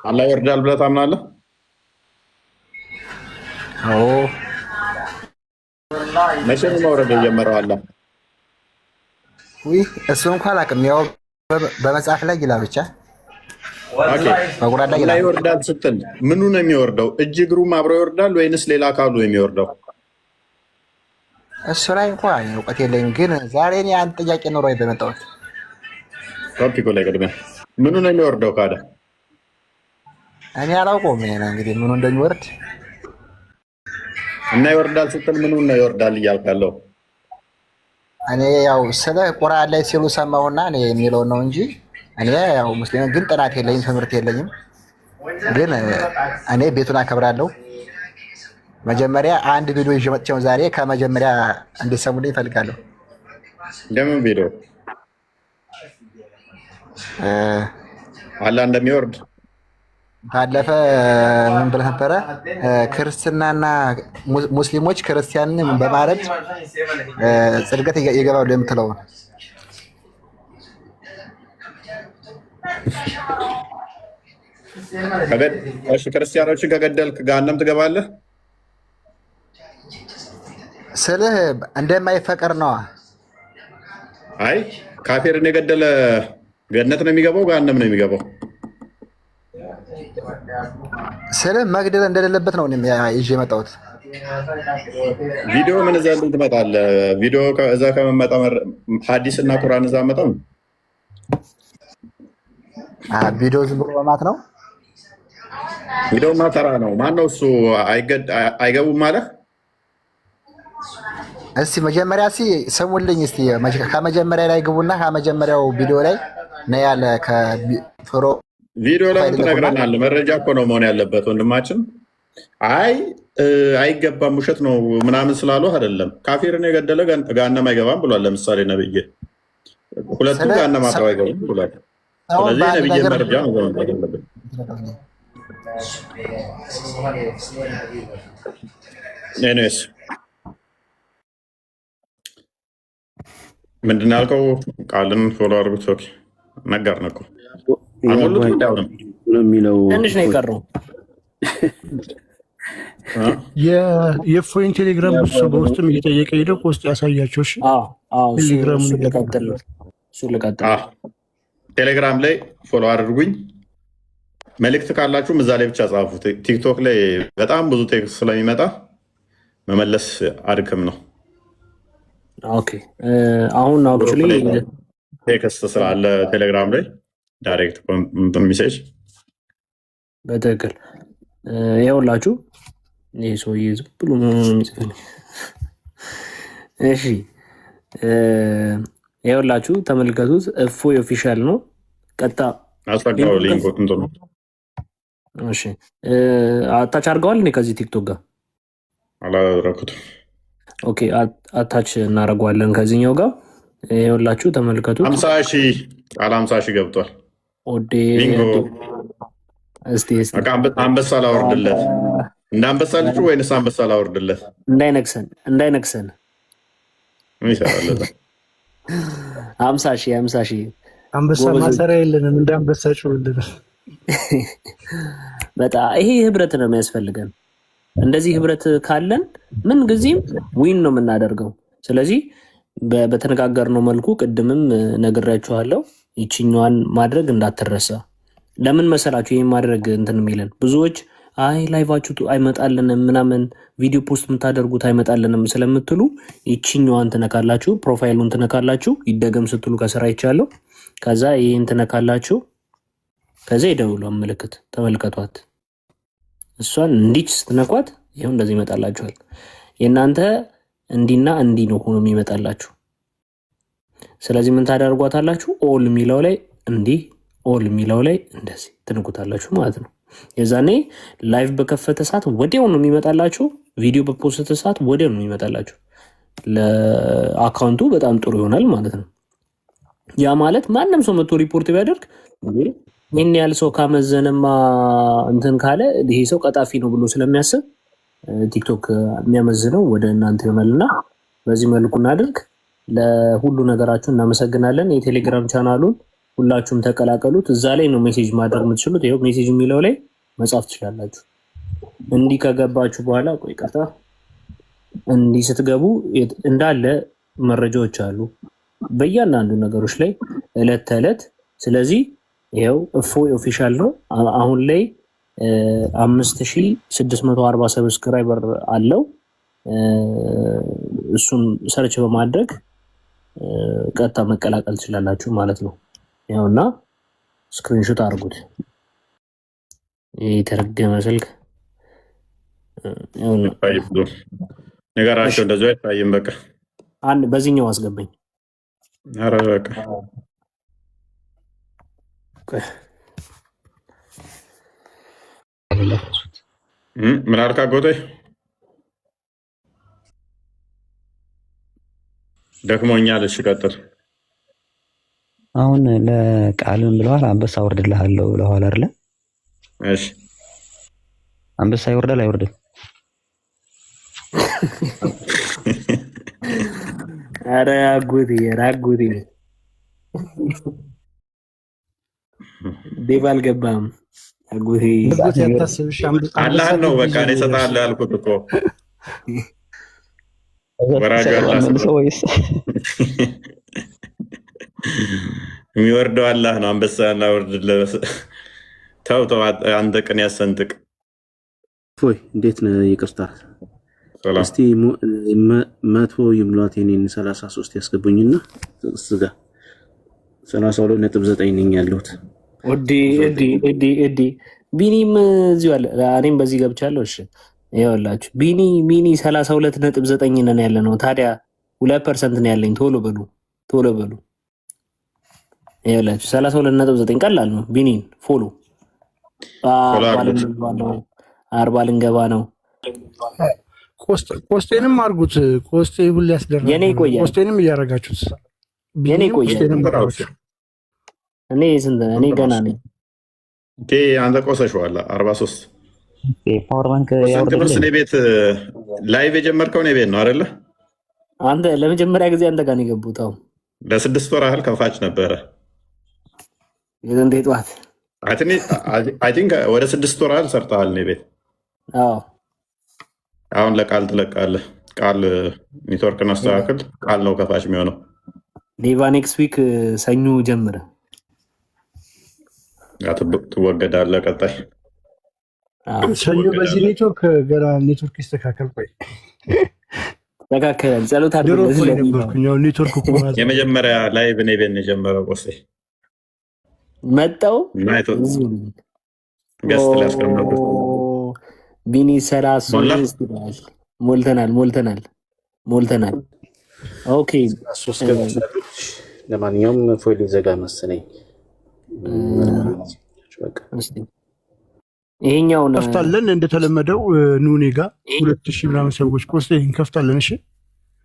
አላህ ይወርዳል ብለህ ታምናለህ? አዎ። መቼ ነው መውረድ የጀመረው አላህ? እሱ እንኳን አላውቅም። ያው በመጽሐፍ ላይ ይላል ብቻ። በቁርአን ላይ ይላል። ይወርዳል ስትል ምኑ ነው የሚወርደው? እጅ እግሩም አብሮ ይወርዳል ወይንስ ሌላ አካሉ የሚወርደው? እሱ ላይ እንኳን እውቀት የለኝም፣ ግን ዛሬ እኔ አንድ ጥያቄ ኖሮ በመጣሁት ቶፒኩ ላይ ቅድሚያ ምኑ ነው የሚወርደው ካለ እኔ አላውቀውም። እንግዲህ ምኑ እንደሚወርድ እና ይወርዳል ስትል ምኑ ነው ይወርዳል እያልክ ያለው? እኔ ያው ስለ ቁርአን ላይ ሲሉ ሰማሁና እኔ የሚለውን ነው እንጂ እኔ ያው ሙስሊም ግን ጥናት የለኝም፣ ትምህርት የለኝም። ግን እኔ ቤቱን አከብራለሁ። መጀመሪያ አንድ ቪዲዮ ይዤ መጥቼው ዛሬ ከመጀመሪያ እንዲሰሙልኝ እፈልጋለሁ። ለምን ቪዲዮ? አላህ እንደሚወርድ ባለፈ ምን ብለህ ነበረ? ክርስትናና ሙስሊሞች ክርስቲያንን በማረድ ጽድቀት ይገባሉ የምትለውን ክርስቲያኖችን ከገደልክ ገሃነም ትገባለህ? ስልህ እንደማይፈቀር ነው። አይ ካፊርን የገደለ ገነት ነው የሚገባው ገሃነም ነው የሚገባው? ስልህ መግደል እንደሌለበት ነው ይዤ የመጣሁት። ቪዲዮ ምን እዛ ትመጣለህ? ቪዲዮ እዛ ከመመጣ ሐዲስ እና ቁርአን እዛ መጣው ቪዲዮ ዝም ብሎ ማት ነው። ቪዲዮ ማተራ ነው። ማነው እሱ? አይገቡም ማለት እስቲ መጀመሪያ ስሙልኝ። እስቲ ከመጀመሪያ ላይ ግቡና ከመጀመሪያው ቪዲዮ ላይ ነው ያለ ከፍሮ ቪዲዮ ላይ ትነግረናለህ። መረጃ እኮ ነው መሆን ያለበት ወንድማችን። አይ አይገባም ውሸት ነው ምናምን ስላሉ አይደለም። ካፊርን የገደለ ገሃነም አይገባም ብሏል። ለምሳሌ ነብይ ሁለቱ ገሃነም አይገባም ብሏል። ስለዚህ ነብይ መረጃ ነው ያለበት። እኔስ ምንድን ነው ያልከው? ቃልን ፎሎ አድርጉት። ኦኬ ነገር ነው እኮ አሞሉት እንዳው ነው የሚለው ትንሽ ነው የቀረው። የፎይን ቴሌግራም ብዙ ሰው በውስጥም እየጠየቀ ሄደው ውስጥ ያሳያቸው። እሺ ቴሌግራም ቴሌግራም ላይ ፎሎ አድርጉኝ። መልእክት ካላችሁም እዛ ላይ ብቻ ጻፉ። ቲክቶክ ላይ በጣም ብዙ ቴክስት ስለሚመጣ መመለስ አድክም ነው። ኦኬ አሁን አክቹሊ ቴክስት ስላለ ቴሌግራም ላይ ዳይሬክት ሜሴጅ በትክክል ይኸውላችሁ። ይሄ ሰውዬ ዝም ብሎ የሚጽፍልኝ። እሺ ይኸውላችሁ ተመልከቱት። እፎይ ኦፊሻል ነው። ቀጣ አስፈጋው ሊንክ እንትኑ እሺ አታች አድርገዋል። እኔ ከዚህ ቲክቶክ ጋር አላደረኩትም። ኦኬ አታች እናደርገዋለን ከዚህኛው ጋር። ይኸውላችሁ ተመልከቱት። 50 ሺህ ገብቷል። ኦዴ እስቲ አንበሳ ላወርድለት። እንደ አንበሳ ልጁ ወይንስ አንበሳ ላወርድለት? እንዳይነክሰን ምን ይሰራል? 50 ሺህ አንበሳ ማሰሪያ የለንም። እንደ አንበሳ ጭውልን። በጣም ይሄ ህብረት ነው የሚያስፈልገን። እንደዚህ ህብረት ካለን ምን ጊዜም ዊን ነው የምናደርገው። ስለዚህ በተነጋገርነው መልኩ ቅድምም ነግሬያችኋለሁ፣ ይችኛዋን ማድረግ እንዳትረሳ። ለምን መሰላችሁ ይሄን ማድረግ እንትን የሚለን ብዙዎች አይ ላይቫችሁ አይመጣልንም ምናምን ቪዲዮ ፖስት የምታደርጉት አይመጣልንም ስለምትሉ ይችኛዋን ትነካላችሁ፣ ፕሮፋይሉን ትነካላችሁ። ይደገም ስትሉ ከስራ ይቻለሁ። ከዛ ይሄን ትነካላችሁ። ከዛ የደውሏን ምልክት ተመልከቷት። እሷን እንዲች ስትነኳት ይኸው እንደዚህ ይመጣላችኋል። የእናንተ እንዲና እንዲ ነው ሆኖ የሚመጣላችሁ። ስለዚህ ምን ታደርጓታላችሁ? ኦል የሚለው ላይ እንዲህ፣ ኦል የሚለው ላይ እንደዚህ ትንኩታላችሁ ማለት ነው። የዛኔ ላይቭ በከፈተ ሰዓት ወዲያው ነው የሚመጣላችሁ። ቪዲዮ በፖስት ሰዓት ወዲያው ነው የሚመጣላችሁ። ለአካውንቱ በጣም ጥሩ ይሆናል ማለት ነው። ያ ማለት ማንም ሰው መጥቶ ሪፖርት ቢያደርግ ይህን ያህል ሰው ካመዘነማ እንትን ካለ ይሄ ሰው ቀጣፊ ነው ብሎ ስለሚያስብ ቲክቶክ የሚያመዝነው ወደ እናንተ ይሆናልና በዚህ መልኩ እናድርግ። ለሁሉ ነገራችሁ እናመሰግናለን። የቴሌግራም ቻናሉን ሁላችሁም ተቀላቀሉት። እዛ ላይ ነው ሜሴጅ ማድረግ የምትችሉት። ይኸው ሜሴጅ የሚለው ላይ መጻፍ ትችላላችሁ። እንዲህ ከገባችሁ በኋላ ቆይ ቀጣ እንዲህ ስትገቡ እንዳለ መረጃዎች አሉ በእያንዳንዱ ነገሮች ላይ እለት ተዕለት። ስለዚህ ይኸው እፎይ ኦፊሻል ነው። አሁን ላይ 5640 ሰብስክራይበር አለው። እሱን ሰርች በማድረግ ቀጥታ መቀላቀል ትችላላችሁ ማለት ነው። ያውና ስክሪንሾት አድርጉት። የተረገመ ስልክ ነገራቸው እንደዚያ አይታይም። በቃ አንድ በዚህኛው አስገባኝ። ኧረ በቃ ምን አልካ ጎቴ? ደክሞኛል። እሺ ቀጥል። አሁን ለቃልም ብለዋል። አንበሳ ወርድልሃለሁ ብለዋል አይደለ? እሺ አንበሳ ይወርዳል አይወርድም? ኧረ አጎቴ ዴቭ አልገባም። አጎቴ አላህን ነው በቃ እኔ እሰጥሃለሁ ያልኩት እኮ ወራጁ አላህ መልሰው ወይስ የሚወርደው አላህ ነው። አንበሳና ወርድልህ። ተው ተው፣ አንተ ቅን ያሰንጥቅ። ፎይ እንዴት ነህ? ይቅርታ እስቲ 100 ይሙላት የኔን 33 ያስገቡኝና እስጋ 32.9 ነኝ ያለሁት። እዲ ቢኒም እዚሁ አለ። እኔም በዚህ ገብቻለሁ። እሺ ይኸውላችሁ ቢኒ 32.9 ነን ያለ ነው። ታዲያ 2% ነው ያለኝ። ቶሎ በሉ ይኸውላችሁ 32.9 ቀላል ነው። ቢኒን ፎሎ 40 ልንገባ ነው። ኮስቴንም አድርጉት። ኮስቴ ሁሌ ያስደርጋል። የኔ ይቆያል። ኮስቴንም እያደረጋችሁት የኔ ይቆያል። እኔ ገና ነኝ። አንተ ቆሰሽዋል። 43 ፓወር ባንክ ትምህርት ቤት ላይቭ የጀመርከው እኔ ቤት ነው አይደለ? አንተ ለመጀመሪያ ጊዜ አንተ ጋር ነው የገቡት። አሁን ለ6 ወር ያህል ከፋች ነበረ። እንዴት ጠዋት አይ ቲንክ ወደ 6 ወር ያህል ሰርተሃል እኔ ቤት። አሁን ለቃል ትለቃለህ። ቃል ኔትወርክን አስተካክል። ቃል ነው ከፋች የሚሆነው። ዴቫ ኔክስት ዊክ ሰኞ ጀምረ ትወገዳለህ። ቀጣይ ሰኞ በዚህ ኔትወርክ ገና ኔትወርክ ይስተካከል። ቆይ ተካከለ ጸሎት ኔትወርክ የመጀመሪያ ላይቭ እኔ ቤት ነው የጀመረው። ቆሴ መጣው ገስት ላይ አስቀምጠው ቢኒ 33 ሞልተናል። ኦኬ ለማንኛውም ፎይል ዘጋ መሰለኝ። ይሄኛው ነው ከፍታለን። እንደተለመደው ኑኔ ጋር 2000 ምናምን ሰዎች ኮስቴ እንከፍታለን።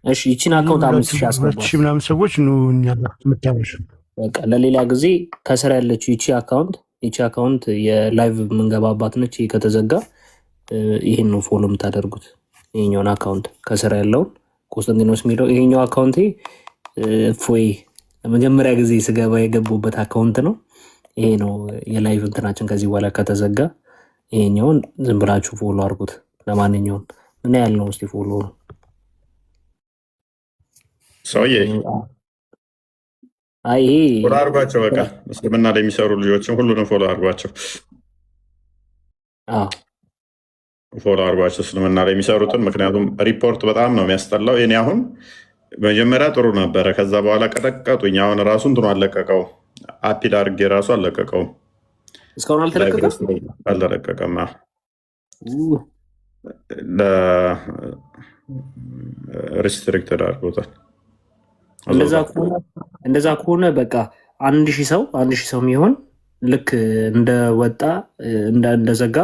እሺ ይቺን አካውንት 5000 አስገባ። 2000 ምናምን ሰዎች ኑ እኛ ጋር የምታመሹ በቃ ለሌላ ጊዜ ከስራ ያለችው ይቺ አካውንት የላይቭ የምንገባባት ነች። ከተዘጋ ይሄን ነው ፎሎ የምታደርጉት። ይሄኛውን አካውንት ከስራ ያለውን ኮንስታንቲኖስ የሚለው ይሄኛው አካውንቴ ፎይ ለመጀመሪያ ጊዜ ስገባ የገቡበት አካውንት ነው። ይሄ ነው የላይቭ እንትናችን። ከዚህ በኋላ ከተዘጋ ይሄኛውን ዝም ብላችሁ ፎሎ አድርጉት። ለማንኛውም ምን ያህል ነው እስቲ ፎሎ ሰውዬ ፎሎ አድርጓቸው። በቃ እስልምና ላይ የሚሰሩ ልጆችን ሁሉንም ፎሎ አድርጓቸው። ፎሎ አድርጓቸው እስልምና ላይ የሚሰሩትን። ምክንያቱም ሪፖርት በጣም ነው የሚያስጠላው። የኔ አሁን መጀመሪያ ጥሩ ነበረ፣ ከዛ በኋላ ቀጠቀጡኝ። አሁን ራሱ እንትኑ አለቀቀው። አፒል አድርጌ ራሱ አለቀቀውም። እስካሁን አልተለቀቀም። ሪስትሪክትድ አድርጎታል። እንደዛ ከሆነ በቃ 1000 ሰው የሚሆን ልክ እንደወጣ እንደዘጋ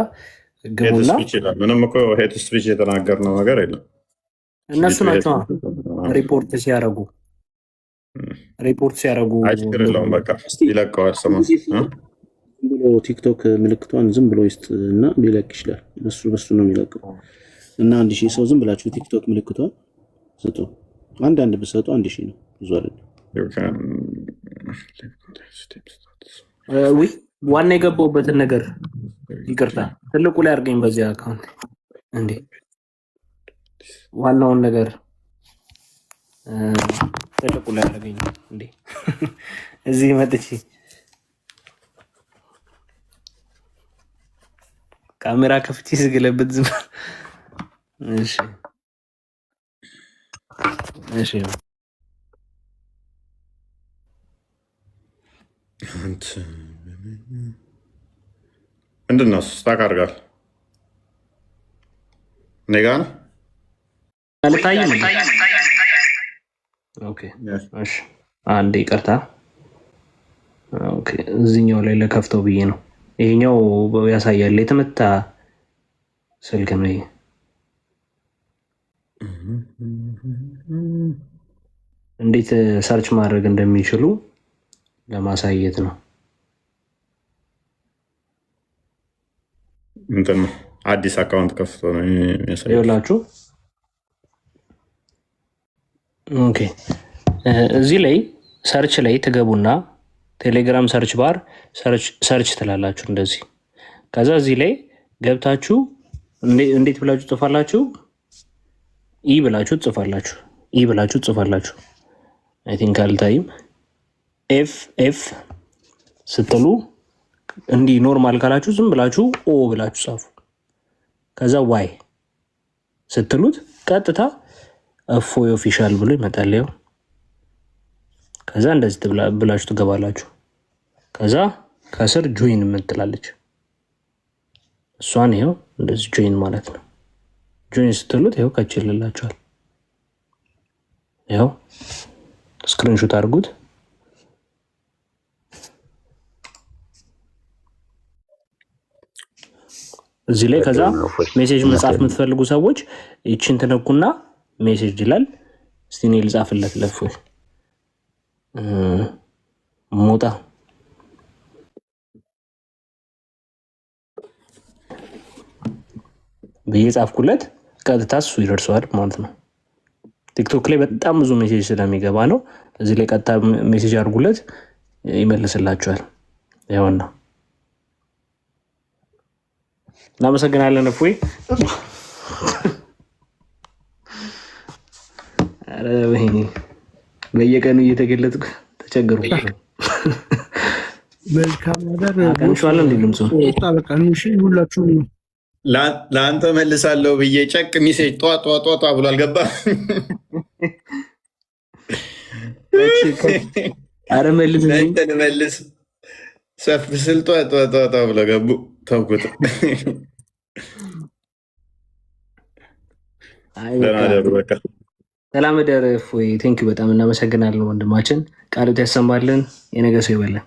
ግቡና ይችላል። ምንም እኮ ሄት ስፒች የተናገርነው ነገር የለም። እነሱ ናቸው ሪፖርት ሲያደርጉ አይችግር የለውም። በቃ ይለቀዋል። ሰሞኑን ብሎ ቲክቶክ ምልክቷን ዝም ብሎ ይስጥ እና ሊለቅ ይችላል። በሱ ነው የሚለቀው። እና 1000 ሰው ዝም ብላችሁ ቲክቶክ ምልክቷን ስጡ። አንዳንድ ብሰጡ 1000 ነው፣ ብዙ አይደለም። ዋና የገባሁበትን ነገር ይቅርታ፣ ትልቁ ላይ አድርገኝ በዚህ አካውንት እንዴ። ዋናውን ነገር ትልቁ ላይ አድርገኝ እንዴ። እዚህ መጥቼ ካሜራ ከፍቼ ስገለብጥ ዝም። እሺ ምንድን ነው ስታክ አድርጋል? እኔ ጋ ነው አንዴ ይቅርታ። እዚህኛው ላይ ለከፍተው ብዬ ነው። ይሄኛው ያሳያል። የተመታ ስልክ ነው ይሄ። እንዴት ሰርች ማድረግ እንደሚችሉ ለማሳየት ነው። እንትን አዲስ አካውንት ከፍቶ ነው ይኸውላችሁ። ኦኬ እዚህ ላይ ሰርች ላይ ትገቡና ቴሌግራም ሰርች ባር ሰርች ትላላችሁ እንደዚህ። ከዛ እዚህ ላይ ገብታችሁ እንዴት ብላችሁ ጽፋላችሁ ኢ ብላችሁ ትጽፋላችሁ። ኢ ብላችሁ ትጽፋላችሁ። አይ ቲንክ አልታይም። ኤፍ ኤፍ ስትሉ እንዲህ ኖርማል ካላችሁ ዝም ብላችሁ ኦ ብላችሁ ጻፉ። ከዛ ዋይ ስትሉት ቀጥታ እፎይ ኦፊሻል ብሎ ይመጣል። ይኸው ከዛ እንደዚህ ብላችሁ ትገባላችሁ። ከዛ ከስር ጆይን የምትላለች እሷን ይኸው እንደዚህ ጆይን ማለት ነው። ጆይን ስትሉት ይኸው ከችልላችኋል። ይኸው ስክሪንሾት አድርጉት። እዚህ ላይ ከዛ ሜሴጅ መጻፍ የምትፈልጉ ሰዎች ይችን ትነኩና ሜሴጅ ይላል። እስቲ እኔ ልጻፍለት ለእፎይ ሞጣ ብዬ ጻፍኩለት። ቀጥታ እሱ ይደርሰዋል ማለት ነው። ቲክቶክ ላይ በጣም ብዙ ሜሴጅ ስለሚገባ ነው። እዚህ ላይ ቀጥታ ሜሴጅ አድርጉለት ይመልስላችኋል። ይኸውና እናመሰግናለን እፎይ። ኧረ ወይኔ በየቀኑ እየተገለጥኩ ተቸገርኩ። መልካም ነገር አቀንሻለሁ እንዴ ልምጹ በቃ እሺ ሁላችሁም ለአንተ መልሳለሁ ብዬ ጨቅ ሚሴጅ ጧ ብሎ አልገባም። ኧረ መልስ ሰፍ ስል ጧ ብሎ ገቡ። ተውኩት። ሰላም ደር እፎይ። ቴንኪው በጣም እናመሰግናለን ወንድማችን። ቃሉት ያሰማልን። የነገ ሰው ይበለን።